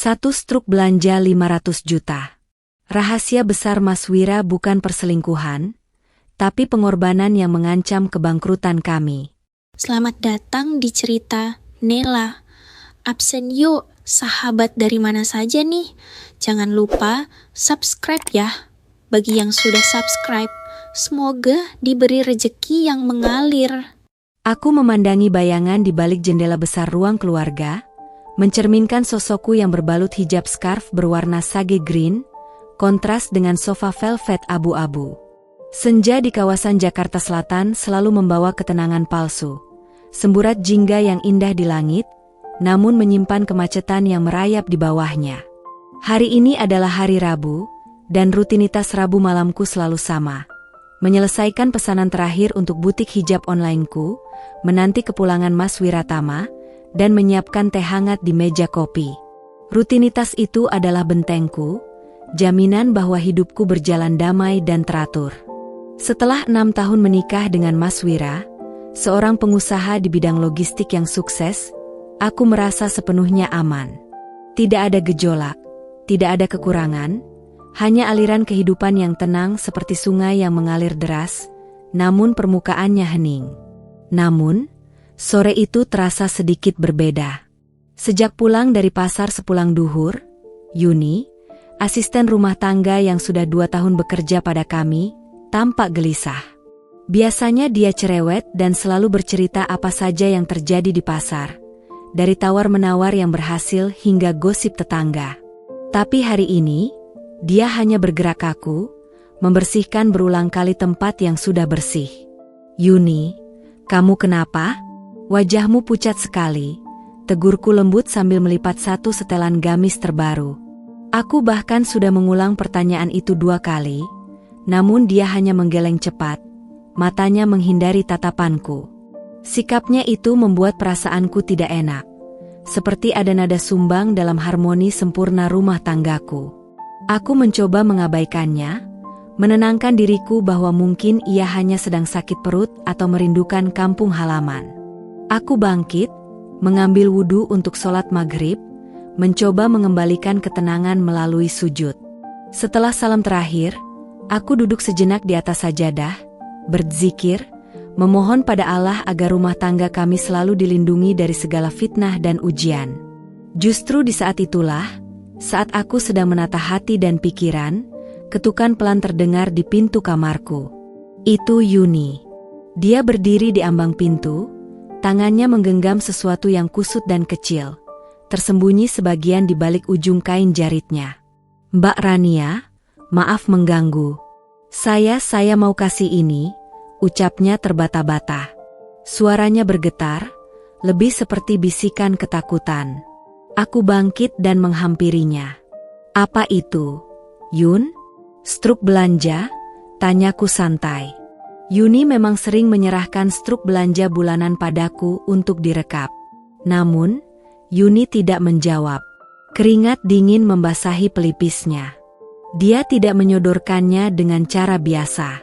Satu struk belanja 500 juta. Rahasia besar Mas Wira bukan perselingkuhan, tapi pengorbanan yang mengancam kebangkrutan kami. Selamat datang di cerita Nela. Absen yuk, sahabat dari mana saja nih? Jangan lupa subscribe ya. Bagi yang sudah subscribe, semoga diberi rejeki yang mengalir. Aku memandangi bayangan di balik jendela besar ruang keluarga, mencerminkan sosokku yang berbalut hijab scarf berwarna sage green, kontras dengan sofa velvet abu-abu. Senja di kawasan Jakarta Selatan selalu membawa ketenangan palsu. Semburat jingga yang indah di langit, namun menyimpan kemacetan yang merayap di bawahnya. Hari ini adalah hari Rabu, dan rutinitas Rabu malamku selalu sama. Menyelesaikan pesanan terakhir untuk butik hijab onlineku, menanti kepulangan Mas Wiratama, dan menyiapkan teh hangat di meja kopi. Rutinitas itu adalah bentengku, jaminan bahwa hidupku berjalan damai dan teratur. Setelah 6 tahun menikah dengan Mas Wira, seorang pengusaha di bidang logistik yang sukses, aku merasa sepenuhnya aman. Tidak ada gejolak, tidak ada kekurangan, hanya aliran kehidupan yang tenang seperti sungai yang mengalir deras, namun permukaannya hening. Namun, sore itu terasa sedikit berbeda. Sejak pulang dari pasar sepulang duhur, Yuni, asisten rumah tangga yang sudah 2 tahun bekerja pada kami, tampak gelisah. Biasanya dia cerewet dan selalu bercerita apa saja yang terjadi di pasar, dari tawar-menawar yang berhasil hingga gosip tetangga. Tapi hari ini, dia hanya bergerak kaku, membersihkan berulang kali tempat yang sudah bersih. "Yuni, kamu kenapa? Wajahmu pucat sekali," tegurku lembut sambil melipat satu setelan gamis terbaru. Aku bahkan sudah mengulang pertanyaan itu 2 kali, namun dia hanya menggeleng cepat, matanya menghindari tatapanku. Sikapnya itu membuat perasaanku tidak enak, seperti ada nada sumbang dalam harmoni sempurna rumah tanggaku. Aku mencoba mengabaikannya, menenangkan diriku bahwa mungkin ia hanya sedang sakit perut atau merindukan kampung halaman. Aku bangkit, mengambil wudhu untuk sholat maghrib, mencoba mengembalikan ketenangan melalui sujud. Setelah salam terakhir, aku duduk sejenak di atas sajadah, berzikir, memohon pada Allah agar rumah tangga kami selalu dilindungi dari segala fitnah dan ujian. Justru di saat itulah, saat aku sedang menata hati dan pikiran, ketukan pelan terdengar di pintu kamarku. Itu Yuni. Dia berdiri di ambang pintu, tangannya menggenggam sesuatu yang kusut dan kecil, tersembunyi sebagian di balik ujung kain jaritnya. "Mbak Rania, maaf mengganggu. Saya mau kasih ini," ucapnya terbata-bata. Suaranya bergetar, lebih seperti bisikan ketakutan. Aku bangkit dan menghampirinya. "Apa itu, Yun?" "Struk belanja?" tanyaku santai. Yuni memang sering menyerahkan struk belanja bulanan padaku untuk direkap. Namun, Yuni tidak menjawab. Keringat dingin membasahi pelipisnya. Dia tidak menyodorkannya dengan cara biasa.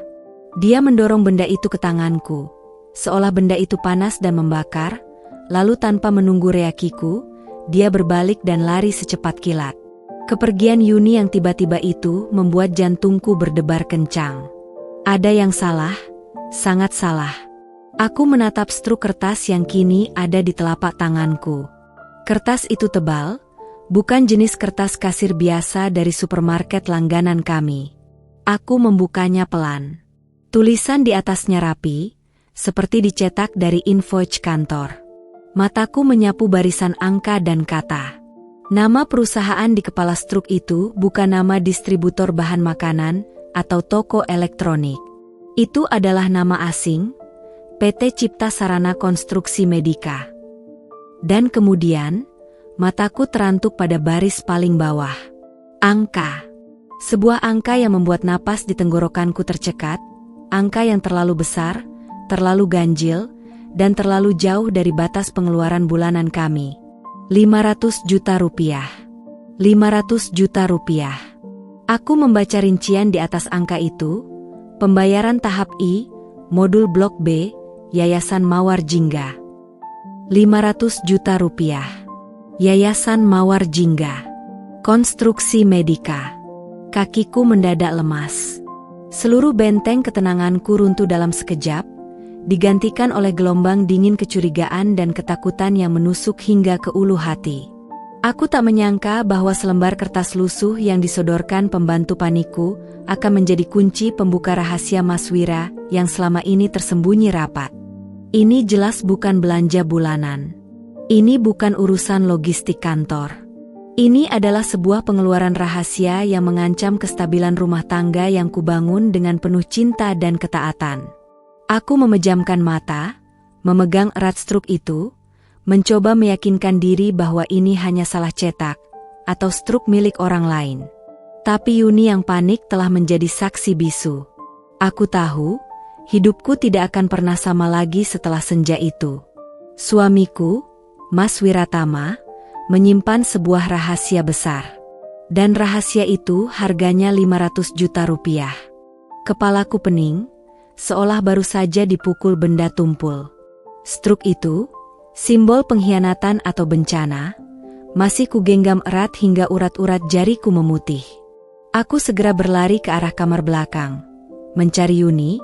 Dia mendorong benda itu ke tanganku, seolah benda itu panas dan membakar, lalu tanpa menunggu reaksiku, dia berbalik dan lari secepat kilat. Kepergian Yuni yang tiba-tiba itu membuat jantungku berdebar kencang. Ada yang salah, sangat salah. Aku menatap struk kertas yang kini ada di telapak tanganku. Kertas itu tebal, bukan jenis kertas kasir biasa dari supermarket langganan kami. Aku membukanya pelan. Tulisan di atasnya rapi, seperti dicetak dari invoice kantor. Mataku menyapu barisan angka dan kata. Nama perusahaan di kepala struk itu bukan nama distributor bahan makanan atau toko elektronik. Itu adalah nama asing, PT Cipta Sarana Konstruksi Medika. Dan kemudian, mataku terantuk pada baris paling bawah. Angka. Sebuah angka yang membuat napas di tenggorokanku tercekat, angka yang terlalu besar, terlalu ganjil, dan terlalu jauh dari batas pengeluaran bulanan kami. 500 juta rupiah. 500 juta rupiah. Aku membaca rincian di atas angka itu, pembayaran tahap I, modul blok B, Yayasan Mawar Jingga. 500 juta rupiah. Yayasan Mawar Jingga. Konstruksi Medika. Kakiku mendadak lemas. Seluruh benteng ketenanganku runtuh dalam sekejap, digantikan oleh gelombang dingin kecurigaan dan ketakutan yang menusuk hingga ke ulu hati. Aku tak menyangka bahwa selembar kertas lusuh yang disodorkan pembantu panikku akan menjadi kunci pembuka rahasia Mas Wira yang selama ini tersembunyi rapat. Ini jelas bukan belanja bulanan. Ini bukan urusan logistik kantor. Ini adalah sebuah pengeluaran rahasia yang mengancam kestabilan rumah tangga yang kubangun dengan penuh cinta dan ketaatan. Aku memejamkan mata, memegang erat struk itu, mencoba meyakinkan diri bahwa ini hanya salah cetak atau struk milik orang lain. Tapi Yuni yang panik telah menjadi saksi bisu. Aku tahu, hidupku tidak akan pernah sama lagi setelah senja itu. Suamiku, Mas Wiratama, menyimpan sebuah rahasia besar. Dan rahasia itu harganya 500 juta rupiah. Kepalaku pening, seolah baru saja dipukul benda tumpul. Struk itu, simbol pengkhianatan atau bencana, masih kugenggam erat hingga urat-urat jariku memutih. Aku segera berlari ke arah kamar belakang, mencari Yuni,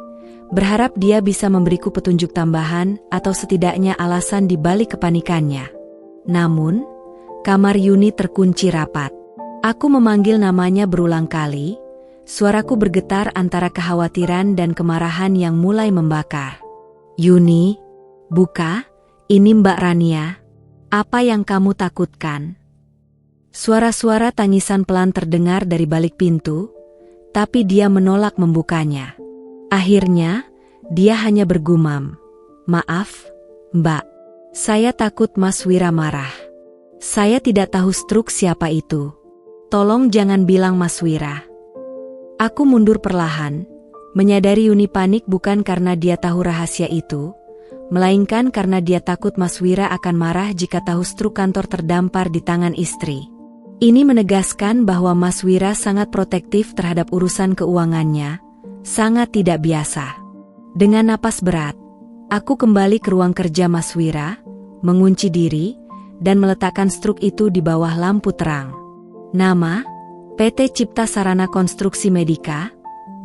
berharap dia bisa memberiku petunjuk tambahan atau setidaknya alasan di balik kepanikannya. Namun, kamar Yuni terkunci rapat. Aku memanggil namanya berulang kali, suaraku bergetar antara kekhawatiran dan kemarahan yang mulai membakar. Yuni, buka, ini Mbak Rania. Apa yang kamu takutkan? Suara-suara tangisan pelan terdengar dari balik pintu, tapi dia menolak membukanya. Akhirnya, dia hanya bergumam, "Maaf, Mbak. Saya takut Mas Wira marah. Saya tidak tahu struk siapa itu. Tolong jangan bilang Mas Wira." Aku mundur perlahan, menyadari Yuni panik bukan karena dia tahu rahasia itu, melainkan karena dia takut Mas Wira akan marah jika tahu struk kantor terdampar di tangan istri. Ini menegaskan bahwa Mas Wira sangat protektif terhadap urusan keuangannya, sangat tidak biasa. Dengan napas berat, aku kembali ke ruang kerja Mas Wira, mengunci diri, dan meletakkan struk itu di bawah lampu terang. Nama, PT Cipta Sarana Konstruksi Medika,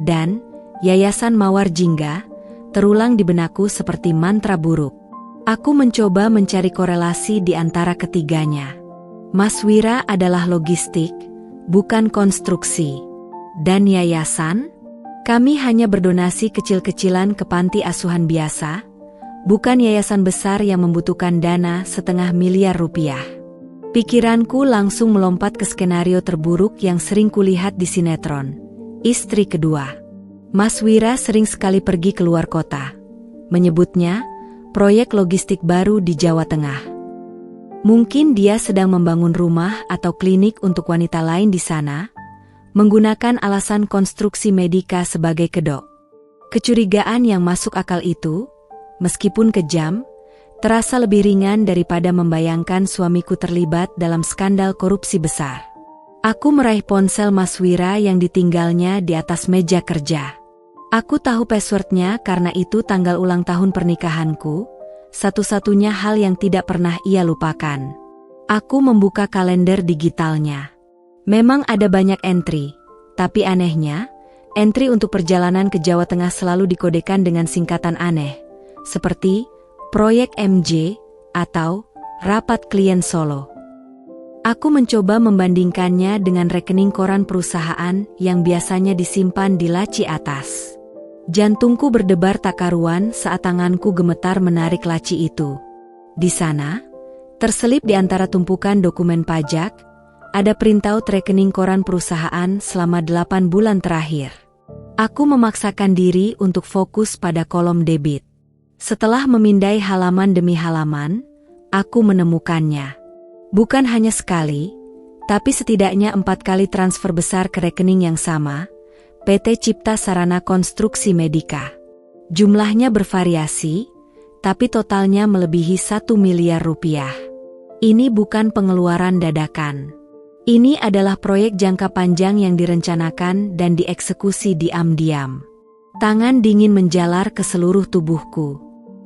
dan Yayasan Mawar Jingga, terulang di benakku seperti mantra buruk. Aku mencoba mencari korelasi di antara ketiganya. Mas Wira adalah logistik, bukan konstruksi. Dan yayasan? Kami hanya berdonasi kecil-kecilan ke panti asuhan biasa, bukan yayasan besar yang membutuhkan dana 500 miliar rupiah. Pikiranku langsung melompat ke skenario terburuk yang sering kulihat di sinetron, Istri Kedua. Mas Wira sering sekali pergi keluar kota, menyebutnya proyek logistik baru di Jawa Tengah. Mungkin dia sedang membangun rumah atau klinik untuk wanita lain di sana, menggunakan alasan konstruksi Medika sebagai kedok. Kecurigaan yang masuk akal itu, meskipun kejam, terasa lebih ringan daripada membayangkan suamiku terlibat dalam skandal korupsi besar. Aku meraih ponsel Mas Wira yang ditinggalnya di atas meja kerja. Aku tahu passwordnya karena itu tanggal ulang tahun pernikahanku, satu-satunya hal yang tidak pernah ia lupakan. Aku membuka kalender digitalnya. Memang ada banyak entry, tapi anehnya, entry untuk perjalanan ke Jawa Tengah selalu dikodekan dengan singkatan aneh, seperti Proyek MJ atau Rapat Klien Solo. Aku mencoba membandingkannya dengan rekening koran perusahaan yang biasanya disimpan di laci atas. Jantungku berdebar tak karuan saat tanganku gemetar menarik laci itu. Di sana, terselip di antara tumpukan dokumen pajak, ada printout rekening koran perusahaan selama 8 bulan terakhir. Aku memaksakan diri untuk fokus pada kolom debit. Setelah memindai halaman demi halaman, aku menemukannya. Bukan hanya sekali, tapi setidaknya 4 kali transfer besar ke rekening yang sama, PT Cipta Sarana Konstruksi Medika. Jumlahnya bervariasi, tapi totalnya melebihi 1 miliar rupiah. Ini bukan pengeluaran dadakan. Ini adalah proyek jangka panjang yang direncanakan dan dieksekusi diam-diam. Tangan dingin menjalar ke seluruh tubuhku.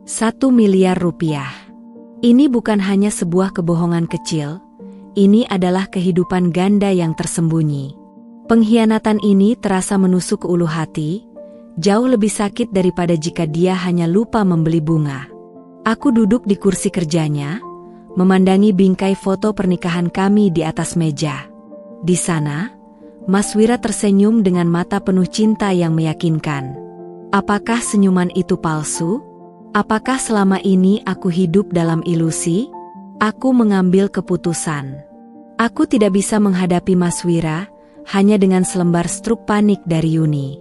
1 miliar rupiah. Ini bukan hanya sebuah kebohongan kecil, ini adalah kehidupan ganda yang tersembunyi. Pengkhianatan ini terasa menusuk ke ulu hati, jauh lebih sakit daripada jika dia hanya lupa membeli bunga. Aku duduk di kursi kerjanya, memandangi bingkai foto pernikahan kami di atas meja. Di sana, Mas Wira tersenyum dengan mata penuh cinta yang meyakinkan. Apakah senyuman itu palsu? Apakah selama ini aku hidup dalam ilusi? Aku mengambil keputusan. Aku tidak bisa menghadapi Mas Wira hanya dengan selembar struk panik dari Yuni.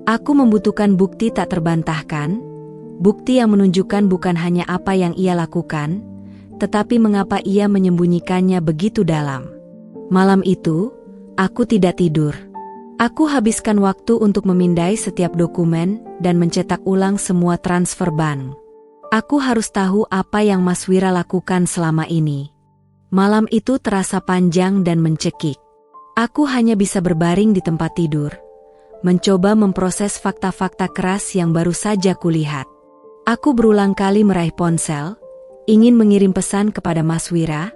Aku membutuhkan bukti tak terbantahkan, bukti yang menunjukkan bukan hanya apa yang ia lakukan, tetapi mengapa ia menyembunyikannya begitu dalam. Malam itu, aku tidak tidur. Aku habiskan waktu untuk memindai setiap dokumen dan mencetak ulang semua transfer bank. Aku harus tahu apa yang Mas Wira lakukan selama ini. Malam itu terasa panjang dan mencekik. Aku hanya bisa berbaring di tempat tidur, mencoba memproses fakta-fakta keras yang baru saja kulihat. Aku berulang kali meraih ponsel, ingin mengirim pesan kepada Mas Wira,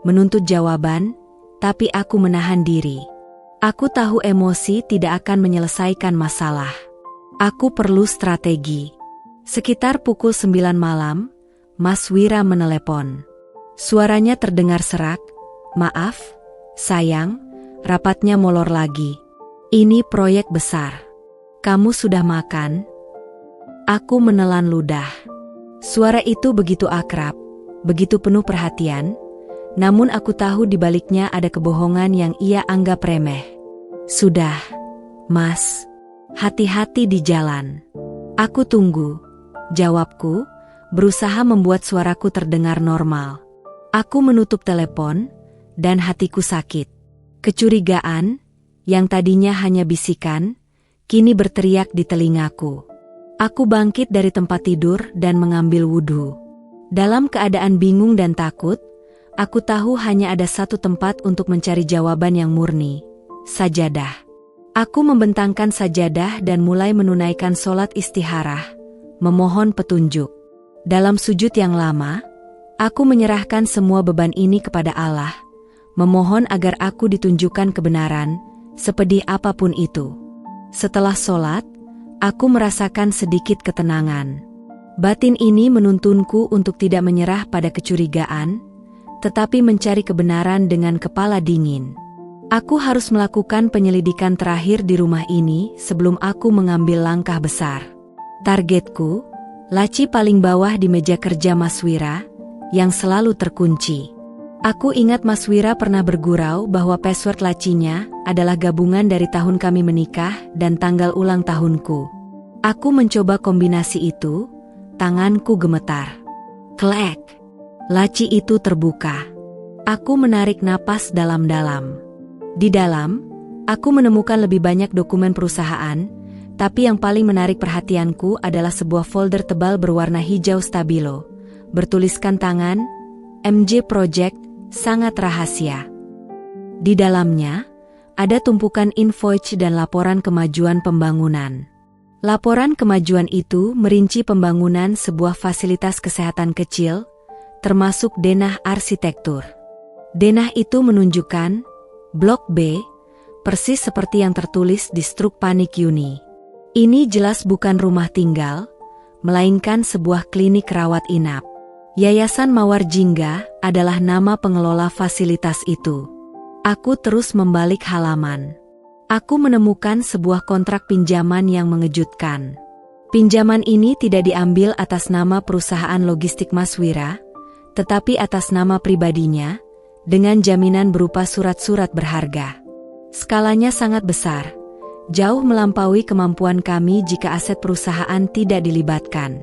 menuntut jawaban, tapi aku menahan diri. Aku tahu emosi tidak akan menyelesaikan masalah. Aku perlu strategi. Sekitar pukul 9 malam, Mas Wira menelepon. Suaranya terdengar serak, "Maaf, sayang, rapatnya molor lagi. Ini proyek besar. Kamu sudah makan?" Aku menelan ludah. Suara itu begitu akrab, begitu penuh perhatian, namun aku tahu di baliknya ada kebohongan yang ia anggap remeh. "Sudah, Mas. Hati-hati di jalan." "Aku tunggu," jawabku, berusaha membuat suaraku terdengar normal. Aku menutup telepon, dan hatiku sakit. Kecurigaan, yang tadinya hanya bisikan, kini berteriak di telingaku. Aku bangkit dari tempat tidur dan mengambil wudhu. Dalam keadaan bingung dan takut, aku tahu hanya ada satu tempat untuk mencari jawaban yang murni, sajadah. Aku membentangkan sajadah dan mulai menunaikan sholat istikharah, memohon petunjuk. Dalam sujud yang lama, aku menyerahkan semua beban ini kepada Allah, memohon agar aku ditunjukkan kebenaran, sepedih apapun itu. Setelah sholat, aku merasakan sedikit ketenangan. Batin ini menuntunku untuk tidak menyerah pada kecurigaan, tetapi mencari kebenaran dengan kepala dingin. Aku harus melakukan penyelidikan terakhir di rumah ini sebelum aku mengambil langkah besar. Targetku, laci paling bawah di meja kerja Mas Wira, yang selalu terkunci. Aku ingat Mas Wira pernah bergurau bahwa password lacinya adalah gabungan dari tahun kami menikah dan tanggal ulang tahunku. Aku mencoba kombinasi itu, tanganku gemetar. Klek! Laci itu terbuka. Aku menarik napas dalam-dalam. Di dalam, aku menemukan lebih banyak dokumen perusahaan, tapi yang paling menarik perhatianku adalah sebuah folder tebal berwarna hijau stabilo, bertuliskan tangan, MJ Project, sangat rahasia. Di dalamnya, ada tumpukan invoice dan laporan kemajuan pembangunan. Laporan kemajuan itu merinci pembangunan sebuah fasilitas kesehatan kecil, termasuk denah arsitektur. Denah itu menunjukkan Blok B, persis seperti yang tertulis di struk panik Yuni. Ini jelas bukan rumah tinggal, melainkan sebuah klinik rawat inap. Yayasan Mawar Jingga adalah nama pengelola fasilitas itu. Aku terus membalik halaman. Aku menemukan sebuah kontrak pinjaman yang mengejutkan. Pinjaman ini tidak diambil atas nama perusahaan logistik Mas Wira, tetapi atas nama pribadinya, dengan jaminan berupa surat-surat berharga. Skalanya sangat besar, jauh melampaui kemampuan kami jika aset perusahaan tidak dilibatkan.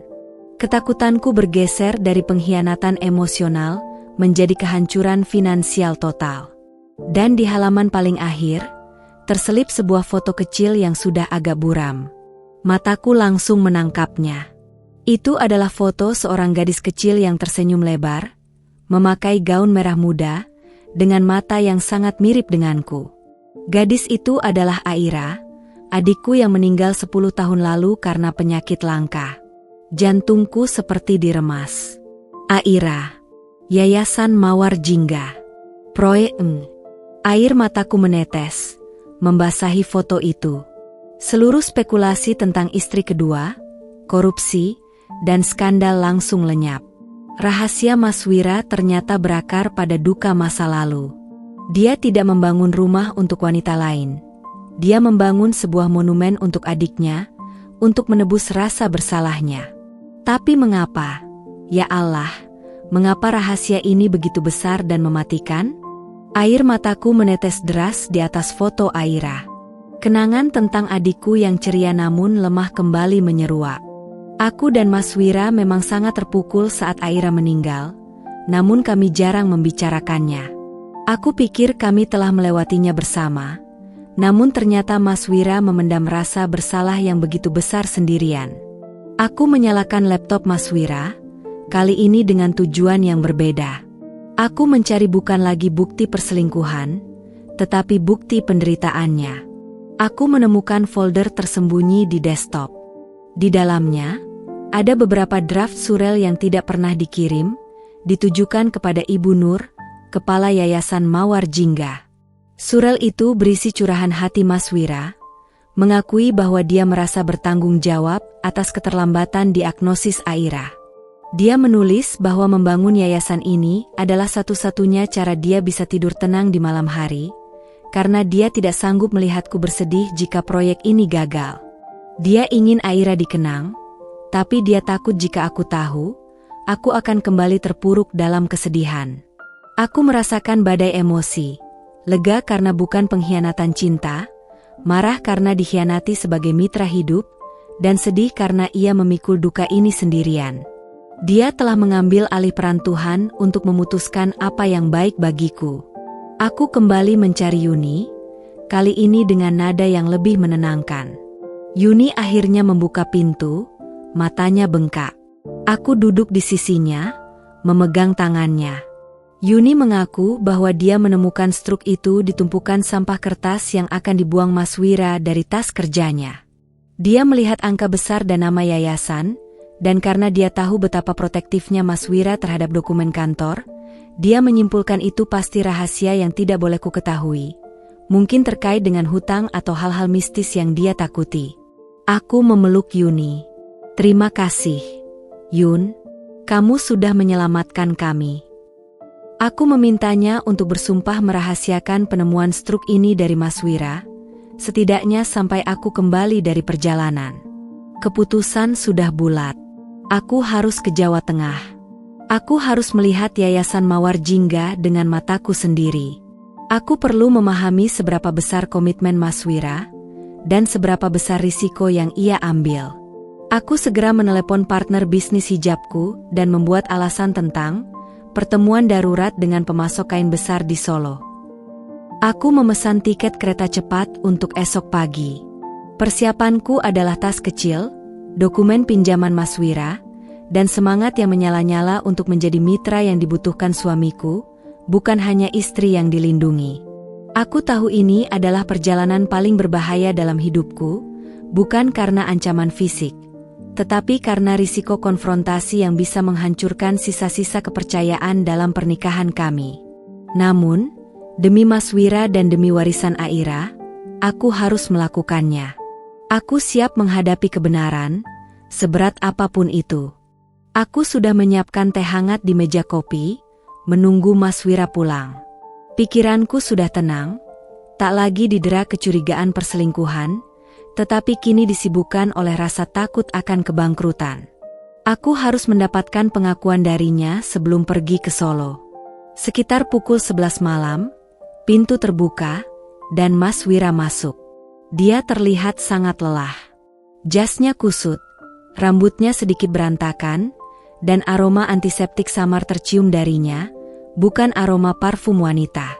Ketakutanku bergeser dari pengkhianatan emosional menjadi kehancuran finansial total. Dan di halaman paling akhir, terselip sebuah foto kecil yang sudah agak buram. Mataku langsung menangkapnya. Itu adalah foto seorang gadis kecil yang tersenyum lebar, memakai gaun merah muda, dengan mata yang sangat mirip denganku. Gadis itu adalah Aira, adikku yang meninggal 10 tahun lalu karena penyakit langka. Jantungku seperti diremas. Aira, Yayasan Mawar Jingga. Air mataku menetes, membasahi foto itu. Seluruh spekulasi tentang istri kedua, korupsi, dan skandal langsung lenyap. Rahasia Mas Wira ternyata berakar pada duka masa lalu. Dia tidak membangun rumah untuk wanita lain. Dia membangun sebuah monumen untuk adiknya, untuk menebus rasa bersalahnya. Tapi mengapa? Ya Allah, mengapa rahasia ini begitu besar dan mematikan? Air mataku menetes deras di atas foto Aira. Kenangan tentang adikku yang ceria namun lemah kembali menyeruak. Aku dan Mas Wira memang sangat terpukul saat Aira meninggal, namun kami jarang membicarakannya. Aku pikir kami telah melewatinya bersama, namun ternyata Mas Wira memendam rasa bersalah yang begitu besar sendirian. Aku menyalakan laptop Mas Wira, kali ini dengan tujuan yang berbeda. Aku mencari bukan lagi bukti perselingkuhan, tetapi bukti penderitaannya. Aku menemukan folder tersembunyi di desktop. Di dalamnya, ada beberapa draft surel yang tidak pernah dikirim, ditujukan kepada Ibu Nur, Kepala Yayasan Mawar Jingga. Surel itu berisi curahan hati Mas Wira, mengakui bahwa dia merasa bertanggung jawab atas keterlambatan diagnosis Aira. Dia menulis bahwa membangun yayasan ini adalah satu-satunya cara dia bisa tidur tenang di malam hari, karena dia tidak sanggup melihatku bersedih jika proyek ini gagal. Dia ingin Aira dikenang, tapi dia takut jika aku tahu, aku akan kembali terpuruk dalam kesedihan. Aku merasakan badai emosi, lega karena bukan pengkhianatan cinta, marah karena dikhianati sebagai mitra hidup, dan sedih karena ia memikul duka ini sendirian. Dia telah mengambil alih peran Tuhan untuk memutuskan apa yang baik bagiku. Aku kembali mencari Yuni, kali ini dengan nada yang lebih menenangkan. Yuni akhirnya membuka pintu, matanya bengkak. Aku duduk di sisinya, memegang tangannya. Yuni mengaku bahwa dia menemukan struk itu di tumpukan sampah kertas yang akan dibuang Mas Wira dari tas kerjanya. Dia melihat angka besar dan nama yayasan, dan karena dia tahu betapa protektifnya Mas Wira terhadap dokumen kantor, dia menyimpulkan itu pasti rahasia yang tidak boleh ku ketahui. Mungkin terkait dengan hutang atau hal-hal mistis yang dia takuti. Aku memeluk Yuni. Terima kasih, Yun. Kamu sudah menyelamatkan kami. Aku memintanya untuk bersumpah merahasiakan penemuan struk ini dari Mas Wira, setidaknya sampai aku kembali dari perjalanan. Keputusan sudah bulat. Aku harus ke Jawa Tengah. Aku harus melihat Yayasan Mawar Jingga dengan mataku sendiri. Aku perlu memahami seberapa besar komitmen Mas Wira, dan seberapa besar risiko yang ia ambil. Aku segera menelepon partner bisnis hijabku dan membuat alasan tentang pertemuan darurat dengan pemasok kain besar di Solo. Aku memesan tiket kereta cepat untuk esok pagi. Persiapanku adalah tas kecil, dokumen pinjaman Mas Wira, dan semangat yang menyala-nyala untuk menjadi mitra yang dibutuhkan suamiku, bukan hanya istri yang dilindungi. Aku tahu ini adalah perjalanan paling berbahaya dalam hidupku, bukan karena ancaman fisik, tetapi karena risiko konfrontasi yang bisa menghancurkan sisa-sisa kepercayaan dalam pernikahan kami. Namun, demi Mas Wira dan demi warisan Aira, aku harus melakukannya. Aku siap menghadapi kebenaran, seberat apapun itu. Aku sudah menyiapkan teh hangat di meja kopi, menunggu Mas Wira pulang. Pikiranku sudah tenang, tak lagi didera kecurigaan perselingkuhan, tetapi kini disibukkan oleh rasa takut akan kebangkrutan. Aku harus mendapatkan pengakuan darinya sebelum pergi ke Solo. Sekitar pukul 11 malam, pintu terbuka, dan Mas Wira masuk. Dia terlihat sangat lelah. Jasnya kusut, rambutnya sedikit berantakan, dan aroma antiseptik samar tercium darinya, bukan aroma parfum wanita.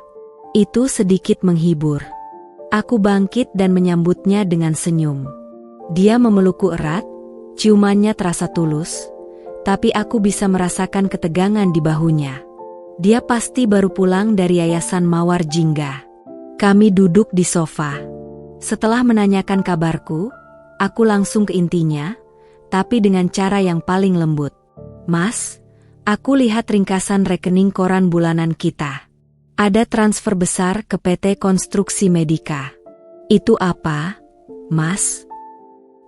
Itu sedikit menghibur. Aku bangkit dan menyambutnya dengan senyum. Dia memelukku erat, ciumannya terasa tulus, tapi aku bisa merasakan ketegangan di bahunya. Dia pasti baru pulang dari Yayasan Mawar Jingga. Kami duduk di sofa. Setelah menanyakan kabarku, aku langsung ke intinya, tapi dengan cara yang paling lembut. Mas, aku lihat ringkasan rekening koran bulanan kita. Ada transfer besar ke PT Konstruksi Medika. Itu apa, Mas?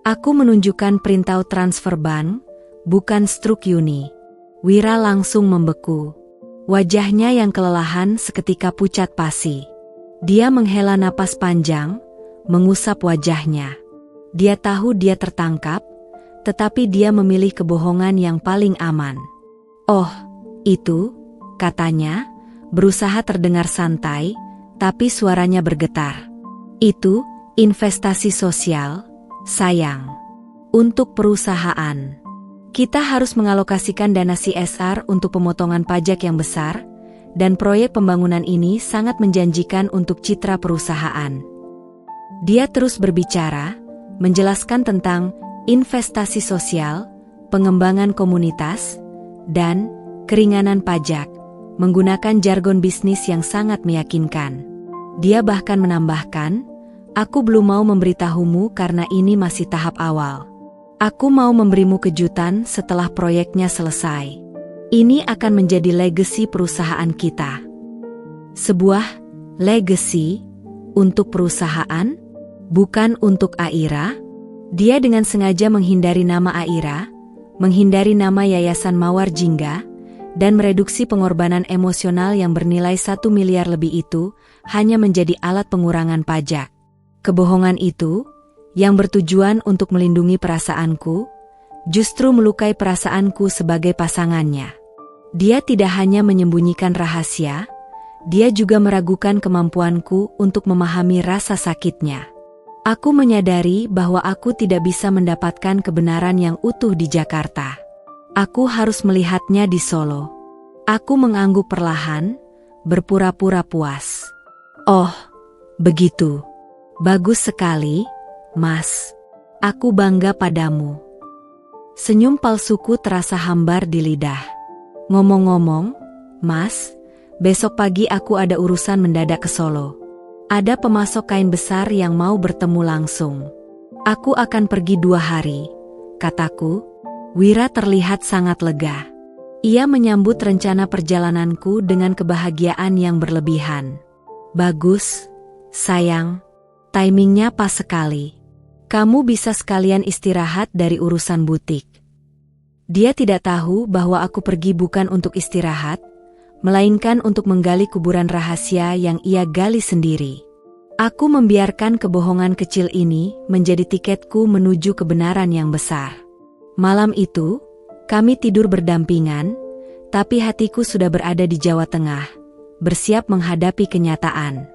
Aku menunjukkan printout transfer bank, bukan struk Yuni. Wira langsung membeku. Wajahnya yang kelelahan seketika pucat pasi. Dia menghela napas panjang, mengusap wajahnya. Dia tahu dia tertangkap, tetapi dia memilih kebohongan yang paling aman. Oh, itu, katanya, berusaha terdengar santai, tapi suaranya bergetar. Itu, investasi sosial, sayang. Untuk perusahaan. Kita harus mengalokasikan dana CSR untuk pemotongan pajak yang besar, dan proyek pembangunan ini sangat menjanjikan untuk citra perusahaan. Dia terus berbicara, menjelaskan tentang investasi sosial, pengembangan komunitas, dan keringanan pajak, menggunakan jargon bisnis yang sangat meyakinkan. Dia bahkan menambahkan, "Aku belum mau memberitahumu karena ini masih tahap awal. Aku mau memberimu kejutan setelah proyeknya selesai. Ini akan menjadi legasi perusahaan kita." Sebuah legasi untuk perusahaan, bukan untuk Aira. Dia dengan sengaja menghindari nama Aira, menghindari nama Yayasan Mawar Jingga, dan mereduksi pengorbanan emosional yang bernilai 1 miliar lebih itu hanya menjadi alat pengurangan pajak. Kebohongan itu, yang bertujuan untuk melindungi perasaanku, justru melukai perasaanku sebagai pasangannya. Dia tidak hanya menyembunyikan rahasia, dia juga meragukan kemampuanku untuk memahami rasa sakitnya. Aku menyadari bahwa aku tidak bisa mendapatkan kebenaran yang utuh di Jakarta. Aku harus melihatnya di Solo. Aku mengangguk perlahan, berpura-pura puas. Oh, begitu. Bagus sekali, Mas. Aku bangga padamu. Senyum palsuku terasa hambar di lidah. Ngomong-ngomong, Mas, besok pagi aku ada urusan mendadak ke Solo. Ada pemasok kain besar yang mau bertemu langsung. Aku akan pergi 2 hari, kataku. Wira terlihat sangat lega. Ia menyambut rencana perjalananku dengan kebahagiaan yang berlebihan. Bagus, sayang. Timingnya pas sekali. Kamu bisa sekalian istirahat dari urusan butik. Dia tidak tahu bahwa aku pergi bukan untuk istirahat, melainkan untuk menggali kuburan rahasia yang ia gali sendiri. Aku membiarkan kebohongan kecil ini menjadi tiketku menuju kebenaran yang besar. Malam itu, kami tidur berdampingan, tapi hatiku sudah berada di Jawa Tengah, bersiap menghadapi kenyataan.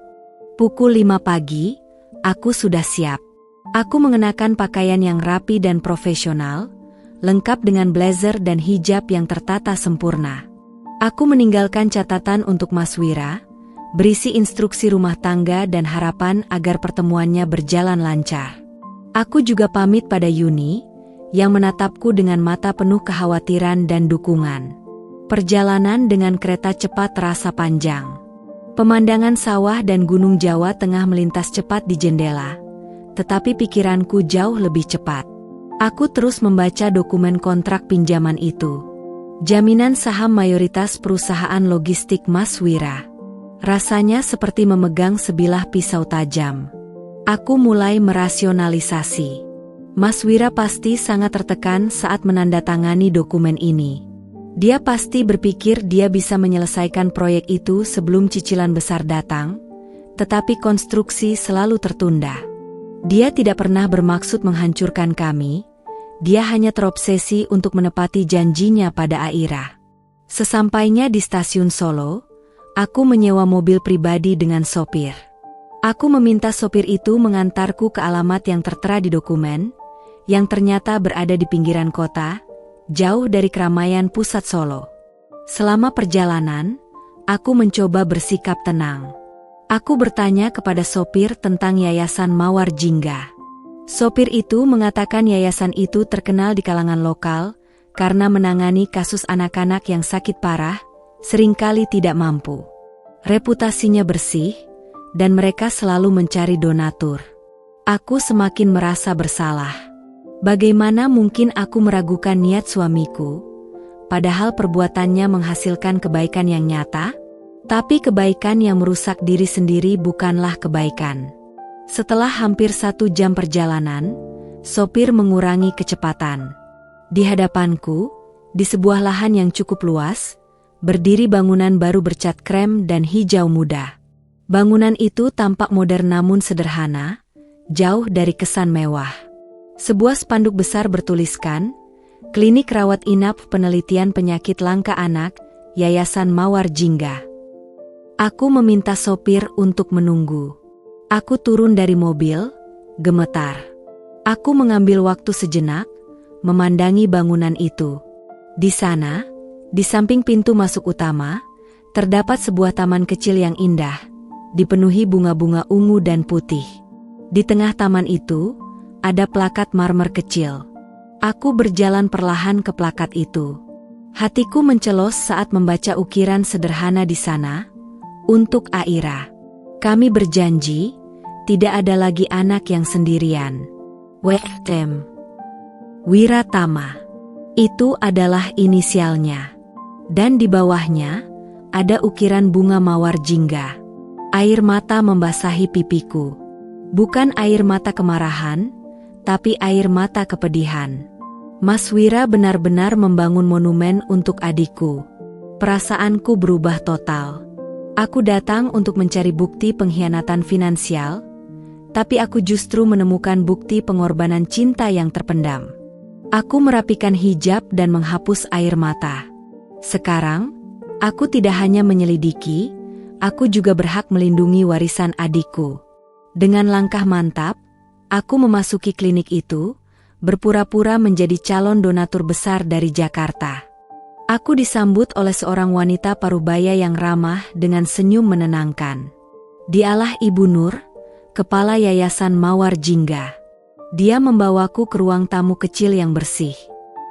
Pukul 5 pagi, aku sudah siap. Aku mengenakan pakaian yang rapi dan profesional, lengkap dengan blazer dan hijab yang tertata sempurna. Aku meninggalkan catatan untuk Mas Wira, berisi instruksi rumah tangga dan harapan agar pertemuannya berjalan lancar. Aku juga pamit pada Yuni, yang menatapku dengan mata penuh kekhawatiran dan dukungan. Perjalanan dengan kereta cepat terasa panjang. Pemandangan sawah dan gunung Jawa Tengah melintas cepat di jendela, tetapi pikiranku jauh lebih cepat. Aku terus membaca dokumen kontrak pinjaman itu. Jaminan saham mayoritas perusahaan logistik Mas Wira. Rasanya seperti memegang sebilah pisau tajam. Aku mulai merasionalisasi. Mas Wira pasti sangat tertekan saat menandatangani dokumen ini. Dia pasti berpikir dia bisa menyelesaikan proyek itu sebelum cicilan besar datang, tetapi konstruksi selalu tertunda. Dia tidak pernah bermaksud menghancurkan kami, dia hanya terobsesi untuk menepati janjinya pada Aira. Sesampainya di stasiun Solo, aku menyewa mobil pribadi dengan sopir. Aku meminta sopir itu mengantarku ke alamat yang tertera di dokumen, yang ternyata berada di pinggiran kota, jauh dari keramaian pusat Solo. Selama perjalanan, aku mencoba bersikap tenang. Aku bertanya kepada sopir tentang Yayasan Mawar Jingga. Sopir itu mengatakan yayasan itu terkenal di kalangan lokal, karena menangani kasus anak-anak yang sakit parah, seringkali tidak mampu. Reputasinya bersih, dan mereka selalu mencari donatur. Aku semakin merasa bersalah. Bagaimana mungkin aku meragukan niat suamiku, padahal perbuatannya menghasilkan kebaikan yang nyata? Tapi kebaikan yang merusak diri sendiri bukanlah kebaikan. Setelah hampir 1 jam perjalanan, sopir mengurangi kecepatan. Di hadapanku, di sebuah lahan yang cukup luas, berdiri bangunan baru bercat krem dan hijau muda. Bangunan itu tampak modern namun sederhana, jauh dari kesan mewah. Sebuah spanduk besar bertuliskan, Klinik Rawat Inap Penelitian Penyakit Langka Anak, Yayasan Mawar Jingga. Aku meminta sopir untuk menunggu. Aku turun dari mobil, gemetar. Aku mengambil waktu sejenak, memandangi bangunan itu. Di sana, di samping pintu masuk utama, terdapat sebuah taman kecil yang indah, dipenuhi bunga-bunga ungu dan putih. Di tengah taman itu, ada plakat marmer kecil. Aku berjalan perlahan ke plakat itu. Hatiku mencelos saat membaca ukiran sederhana di sana. Untuk Aira. Kami berjanji, tidak ada lagi anak yang sendirian. Wektem. Wiratama. Itu adalah inisialnya. Dan di bawahnya, ada ukiran bunga mawar jingga. Air mata membasahi pipiku. Bukan air mata kemarahan, tapi air mata kepedihan. Mas Wira benar-benar membangun monumen untuk adikku. Perasaanku berubah total. Aku datang untuk mencari bukti pengkhianatan finansial, tapi aku justru menemukan bukti pengorbanan cinta yang terpendam. Aku merapikan hijab dan menghapus air mata. Sekarang, aku tidak hanya menyelidiki, aku juga berhak melindungi warisan adikku. Dengan langkah mantap, aku memasuki klinik itu, berpura-pura menjadi calon donatur besar dari Jakarta. Aku disambut oleh seorang wanita parubaya yang ramah dengan senyum menenangkan. Dialah Ibu Nur, kepala Yayasan Mawar Jingga. Dia membawaku ke ruang tamu kecil yang bersih.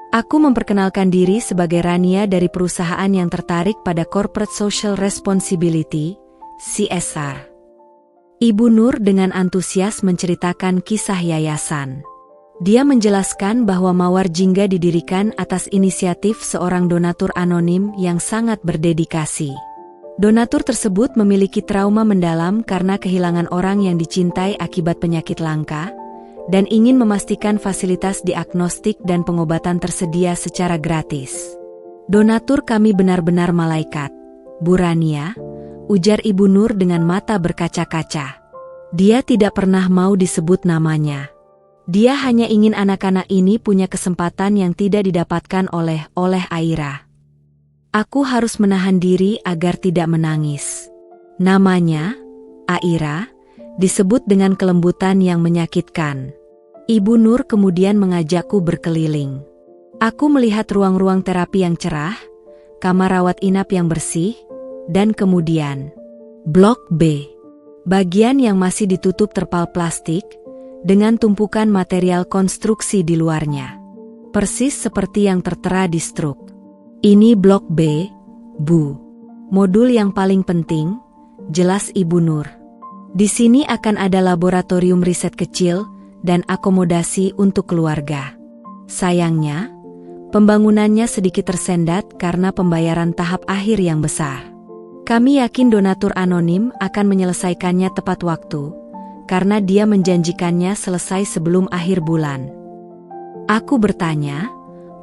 Aku memperkenalkan diri sebagai Rania dari perusahaan yang tertarik pada Corporate Social Responsibility, CSR. Ibu Nur dengan antusias menceritakan kisah yayasan. Dia menjelaskan bahwa Mawar Jingga didirikan atas inisiatif seorang donatur anonim yang sangat berdedikasi. Donatur tersebut memiliki trauma mendalam karena kehilangan orang yang dicintai akibat penyakit langka, dan ingin memastikan fasilitas diagnostik dan pengobatan tersedia secara gratis. Donatur kami benar-benar malaikat, Bu Rania, ujar Ibu Nur dengan mata berkaca-kaca. Dia tidak pernah mau disebut namanya. Dia hanya ingin anak-anak ini punya kesempatan yang tidak didapatkan oleh Aira. Aku harus menahan diri agar tidak menangis. Namanya, Aira, disebut dengan kelembutan yang menyakitkan. Ibu Nur kemudian mengajakku berkeliling. Aku melihat ruang-ruang terapi yang cerah, kamar rawat inap yang bersih, dan kemudian Blok B, bagian yang masih ditutup terpal plastik, dengan tumpukan material konstruksi di luarnya. Persis seperti yang tertera di struk. Ini Blok B, Bu. Modul yang paling penting, jelas Ibu Nur. Di sini akan ada laboratorium riset kecil dan akomodasi untuk keluarga. Sayangnya, pembangunannya sedikit tersendat karena pembayaran tahap akhir yang besar. Kami yakin donatur anonim akan menyelesaikannya tepat waktu, karena dia menjanjikannya selesai sebelum akhir bulan. Aku bertanya,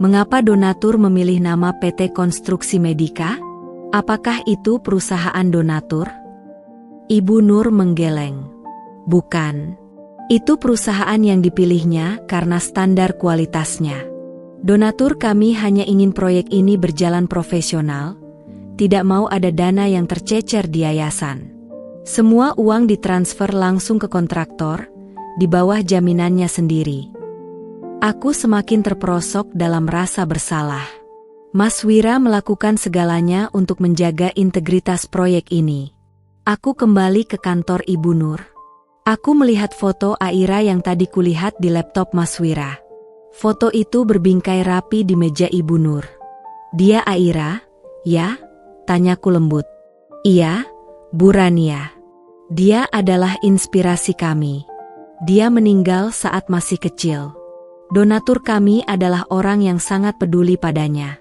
mengapa donatur memilih nama PT Konstruksi Medika? Apakah itu perusahaan donatur? Ibu Nur menggeleng. Bukan. Itu perusahaan yang dipilihnya karena standar kualitasnya. Donatur kami hanya ingin proyek ini berjalan profesional, tidak mau ada dana yang tercecer di yayasan. Semua uang ditransfer langsung ke kontraktor, di bawah jaminannya sendiri. Aku semakin terperosok dalam rasa bersalah. Mas Wira melakukan segalanya untuk menjaga integritas proyek ini. Aku kembali ke kantor Ibu Nur. Aku melihat foto Aira yang tadi kulihat di laptop Mas Wira. Foto itu berbingkai rapi di meja Ibu Nur. Dia Aira, ya? Tanyaku lembut. Iya, Bu Rania. Dia adalah inspirasi kami. Dia meninggal saat masih kecil. Donatur kami adalah orang yang sangat peduli padanya.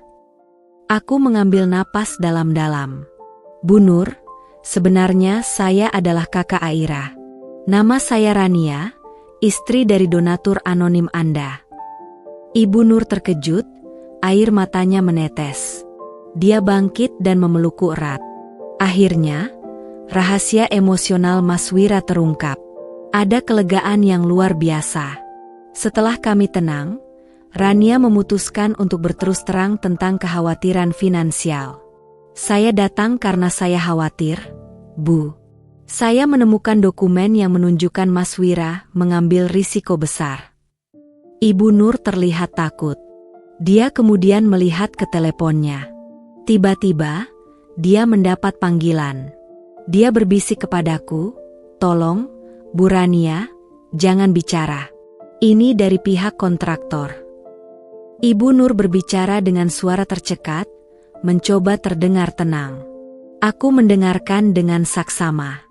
Aku mengambil napas dalam-dalam. Bu Nur, sebenarnya saya adalah kakak Aira. Nama saya Rania, istri dari donatur anonim Anda. Ibu Nur terkejut, air matanya menetes. Dia bangkit dan memelukku erat. Akhirnya, rahasia emosional Mas Wira terungkap. Ada kelegaan yang luar biasa. Setelah kami tenang, Rania memutuskan untuk berterus terang tentang kekhawatiran finansial. Saya datang karena saya khawatir, Bu. Saya menemukan dokumen yang menunjukkan Mas Wira mengambil risiko besar. Ibu Nur terlihat takut. Dia kemudian melihat ke teleponnya. Tiba-tiba, dia mendapat panggilan. Dia berbisik kepadaku, "Tolong, Bu Rania, jangan bicara. Ini dari pihak kontraktor." Ibu Nur berbicara dengan suara tercekat, mencoba terdengar tenang. Aku mendengarkan dengan saksama.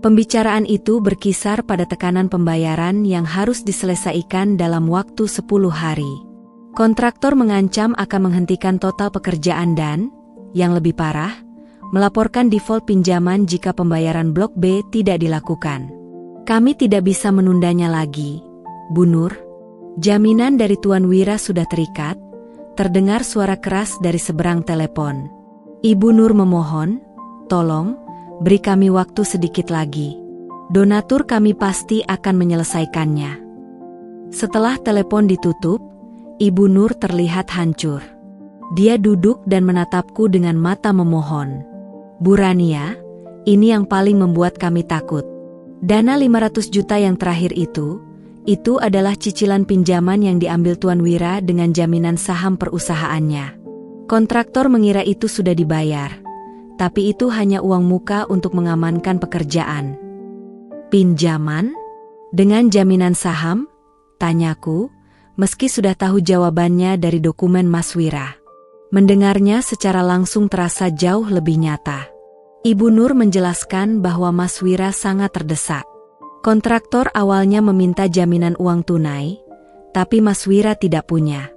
Pembicaraan itu berkisar pada tekanan pembayaran yang harus diselesaikan dalam waktu 10 hari. Kontraktor mengancam akan menghentikan total pekerjaan dan, yang lebih parah, melaporkan default pinjaman jika pembayaran Blok B tidak dilakukan. Kami tidak bisa menundanya lagi, Bu Nur. Jaminan dari Tuan Wira sudah terikat, terdengar suara keras dari seberang telepon. Ibu Nur memohon, "Tolong, beri kami waktu sedikit lagi. Donatur kami pasti akan menyelesaikannya." Setelah telepon ditutup, Ibu Nur terlihat hancur. Dia duduk dan menatapku dengan mata memohon. "Bu Rania, ini yang paling membuat kami takut. Dana 500 juta yang terakhir itu adalah cicilan pinjaman yang diambil Tuan Wira dengan jaminan saham perusahaannya. Kontraktor mengira itu sudah dibayar. Tapi itu hanya uang muka untuk mengamankan pekerjaan." "Pinjaman? Dengan jaminan saham?" tanyaku, meski sudah tahu jawabannya dari dokumen Mas Wira. Mendengarnya secara langsung terasa jauh lebih nyata. Ibu Nur menjelaskan bahwa Mas Wira sangat terdesak. Kontraktor awalnya meminta jaminan uang tunai, tapi Mas Wira tidak punya.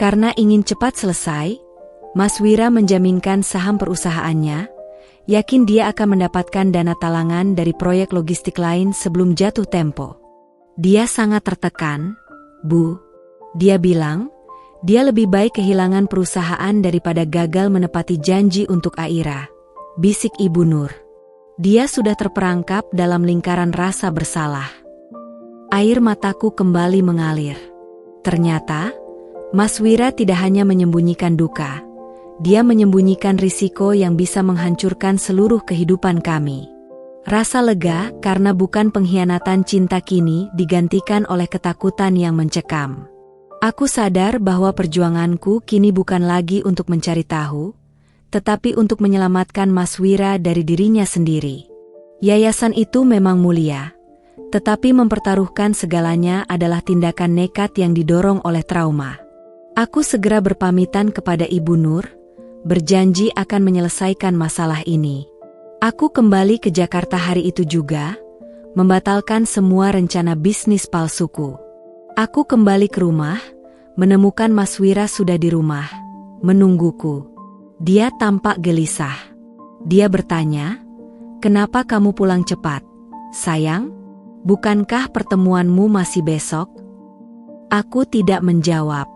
Karena ingin cepat selesai, Mas Wira menjaminkan saham perusahaannya, yakin dia akan mendapatkan dana talangan dari proyek logistik lain sebelum jatuh tempo. Dia sangat tertekan, Bu. Dia bilang, dia lebih baik kehilangan perusahaan daripada gagal menepati janji untuk Aira. Bisik Ibu Nur. Dia sudah terperangkap dalam lingkaran rasa bersalah. Air mataku kembali mengalir. Ternyata, Mas Wira tidak hanya menyembunyikan duka. Dia menyembunyikan risiko yang bisa menghancurkan seluruh kehidupan kami. Rasa lega karena bukan pengkhianatan cinta kini digantikan oleh ketakutan yang mencekam. Aku sadar bahwa perjuanganku kini bukan lagi untuk mencari tahu, tetapi untuk menyelamatkan Mas Wira dari dirinya sendiri. Yayasan itu memang mulia, tetapi mempertaruhkan segalanya adalah tindakan nekat yang didorong oleh trauma. Aku segera berpamitan kepada Ibu Nur, berjanji akan menyelesaikan masalah ini. Aku kembali ke Jakarta hari itu juga, membatalkan semua rencana bisnis palsuku. Aku kembali ke rumah, menemukan Mas Wira sudah di rumah, menungguku. Dia tampak gelisah. Dia bertanya, "Kenapa kamu pulang cepat, sayang? Bukankah pertemuanmu masih besok?" Aku tidak menjawab.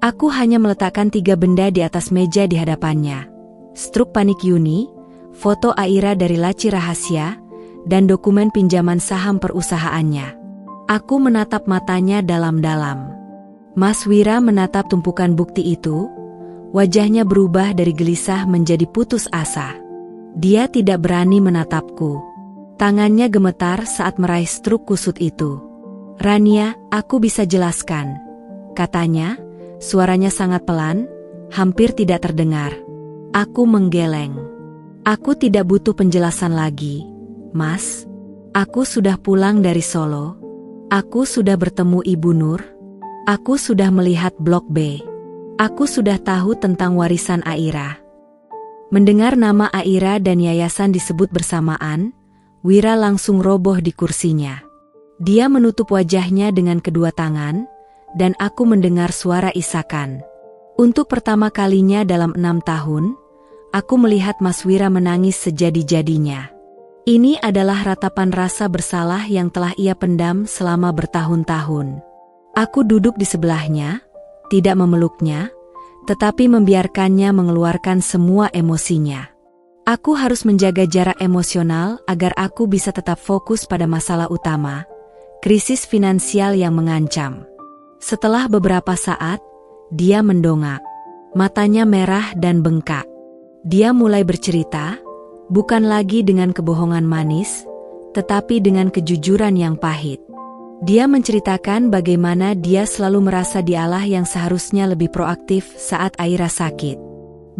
Aku hanya meletakkan 3 benda di atas meja di hadapannya. Struk panik Yuni, foto Aira dari laci rahasia, dan dokumen pinjaman saham perusahaannya. Aku menatap matanya dalam-dalam. Mas Wira menatap tumpukan bukti itu, wajahnya berubah dari gelisah menjadi putus asa. Dia tidak berani menatapku. Tangannya gemetar saat meraih struk kusut itu. "Rania, aku bisa jelaskan," katanya, suaranya sangat pelan, hampir tidak terdengar. Aku menggeleng. "Aku tidak butuh penjelasan lagi, Mas. Aku sudah pulang dari Solo. Aku sudah bertemu Ibu Nur. Aku sudah melihat Blok B. Aku sudah tahu tentang warisan Aira." Mendengar nama Aira dan yayasan disebut bersamaan, Wira langsung roboh di kursinya. Dia menutup wajahnya dengan kedua tangan, dan aku mendengar suara isakan. Untuk pertama kalinya dalam 6 tahun, aku melihat Mas Wira menangis sejadi-jadinya. Ini adalah ratapan rasa bersalah yang telah ia pendam selama bertahun-tahun. Aku duduk di sebelahnya, tidak memeluknya, tetapi membiarkannya mengeluarkan semua emosinya. Aku harus menjaga jarak emosional agar aku bisa tetap fokus pada masalah utama, krisis finansial yang mengancam. Setelah beberapa saat, dia mendongak. Matanya merah dan bengkak. Dia mulai bercerita, bukan lagi dengan kebohongan manis, tetapi dengan kejujuran yang pahit. Dia menceritakan bagaimana dia selalu merasa dialah yang seharusnya lebih proaktif saat Aira sakit.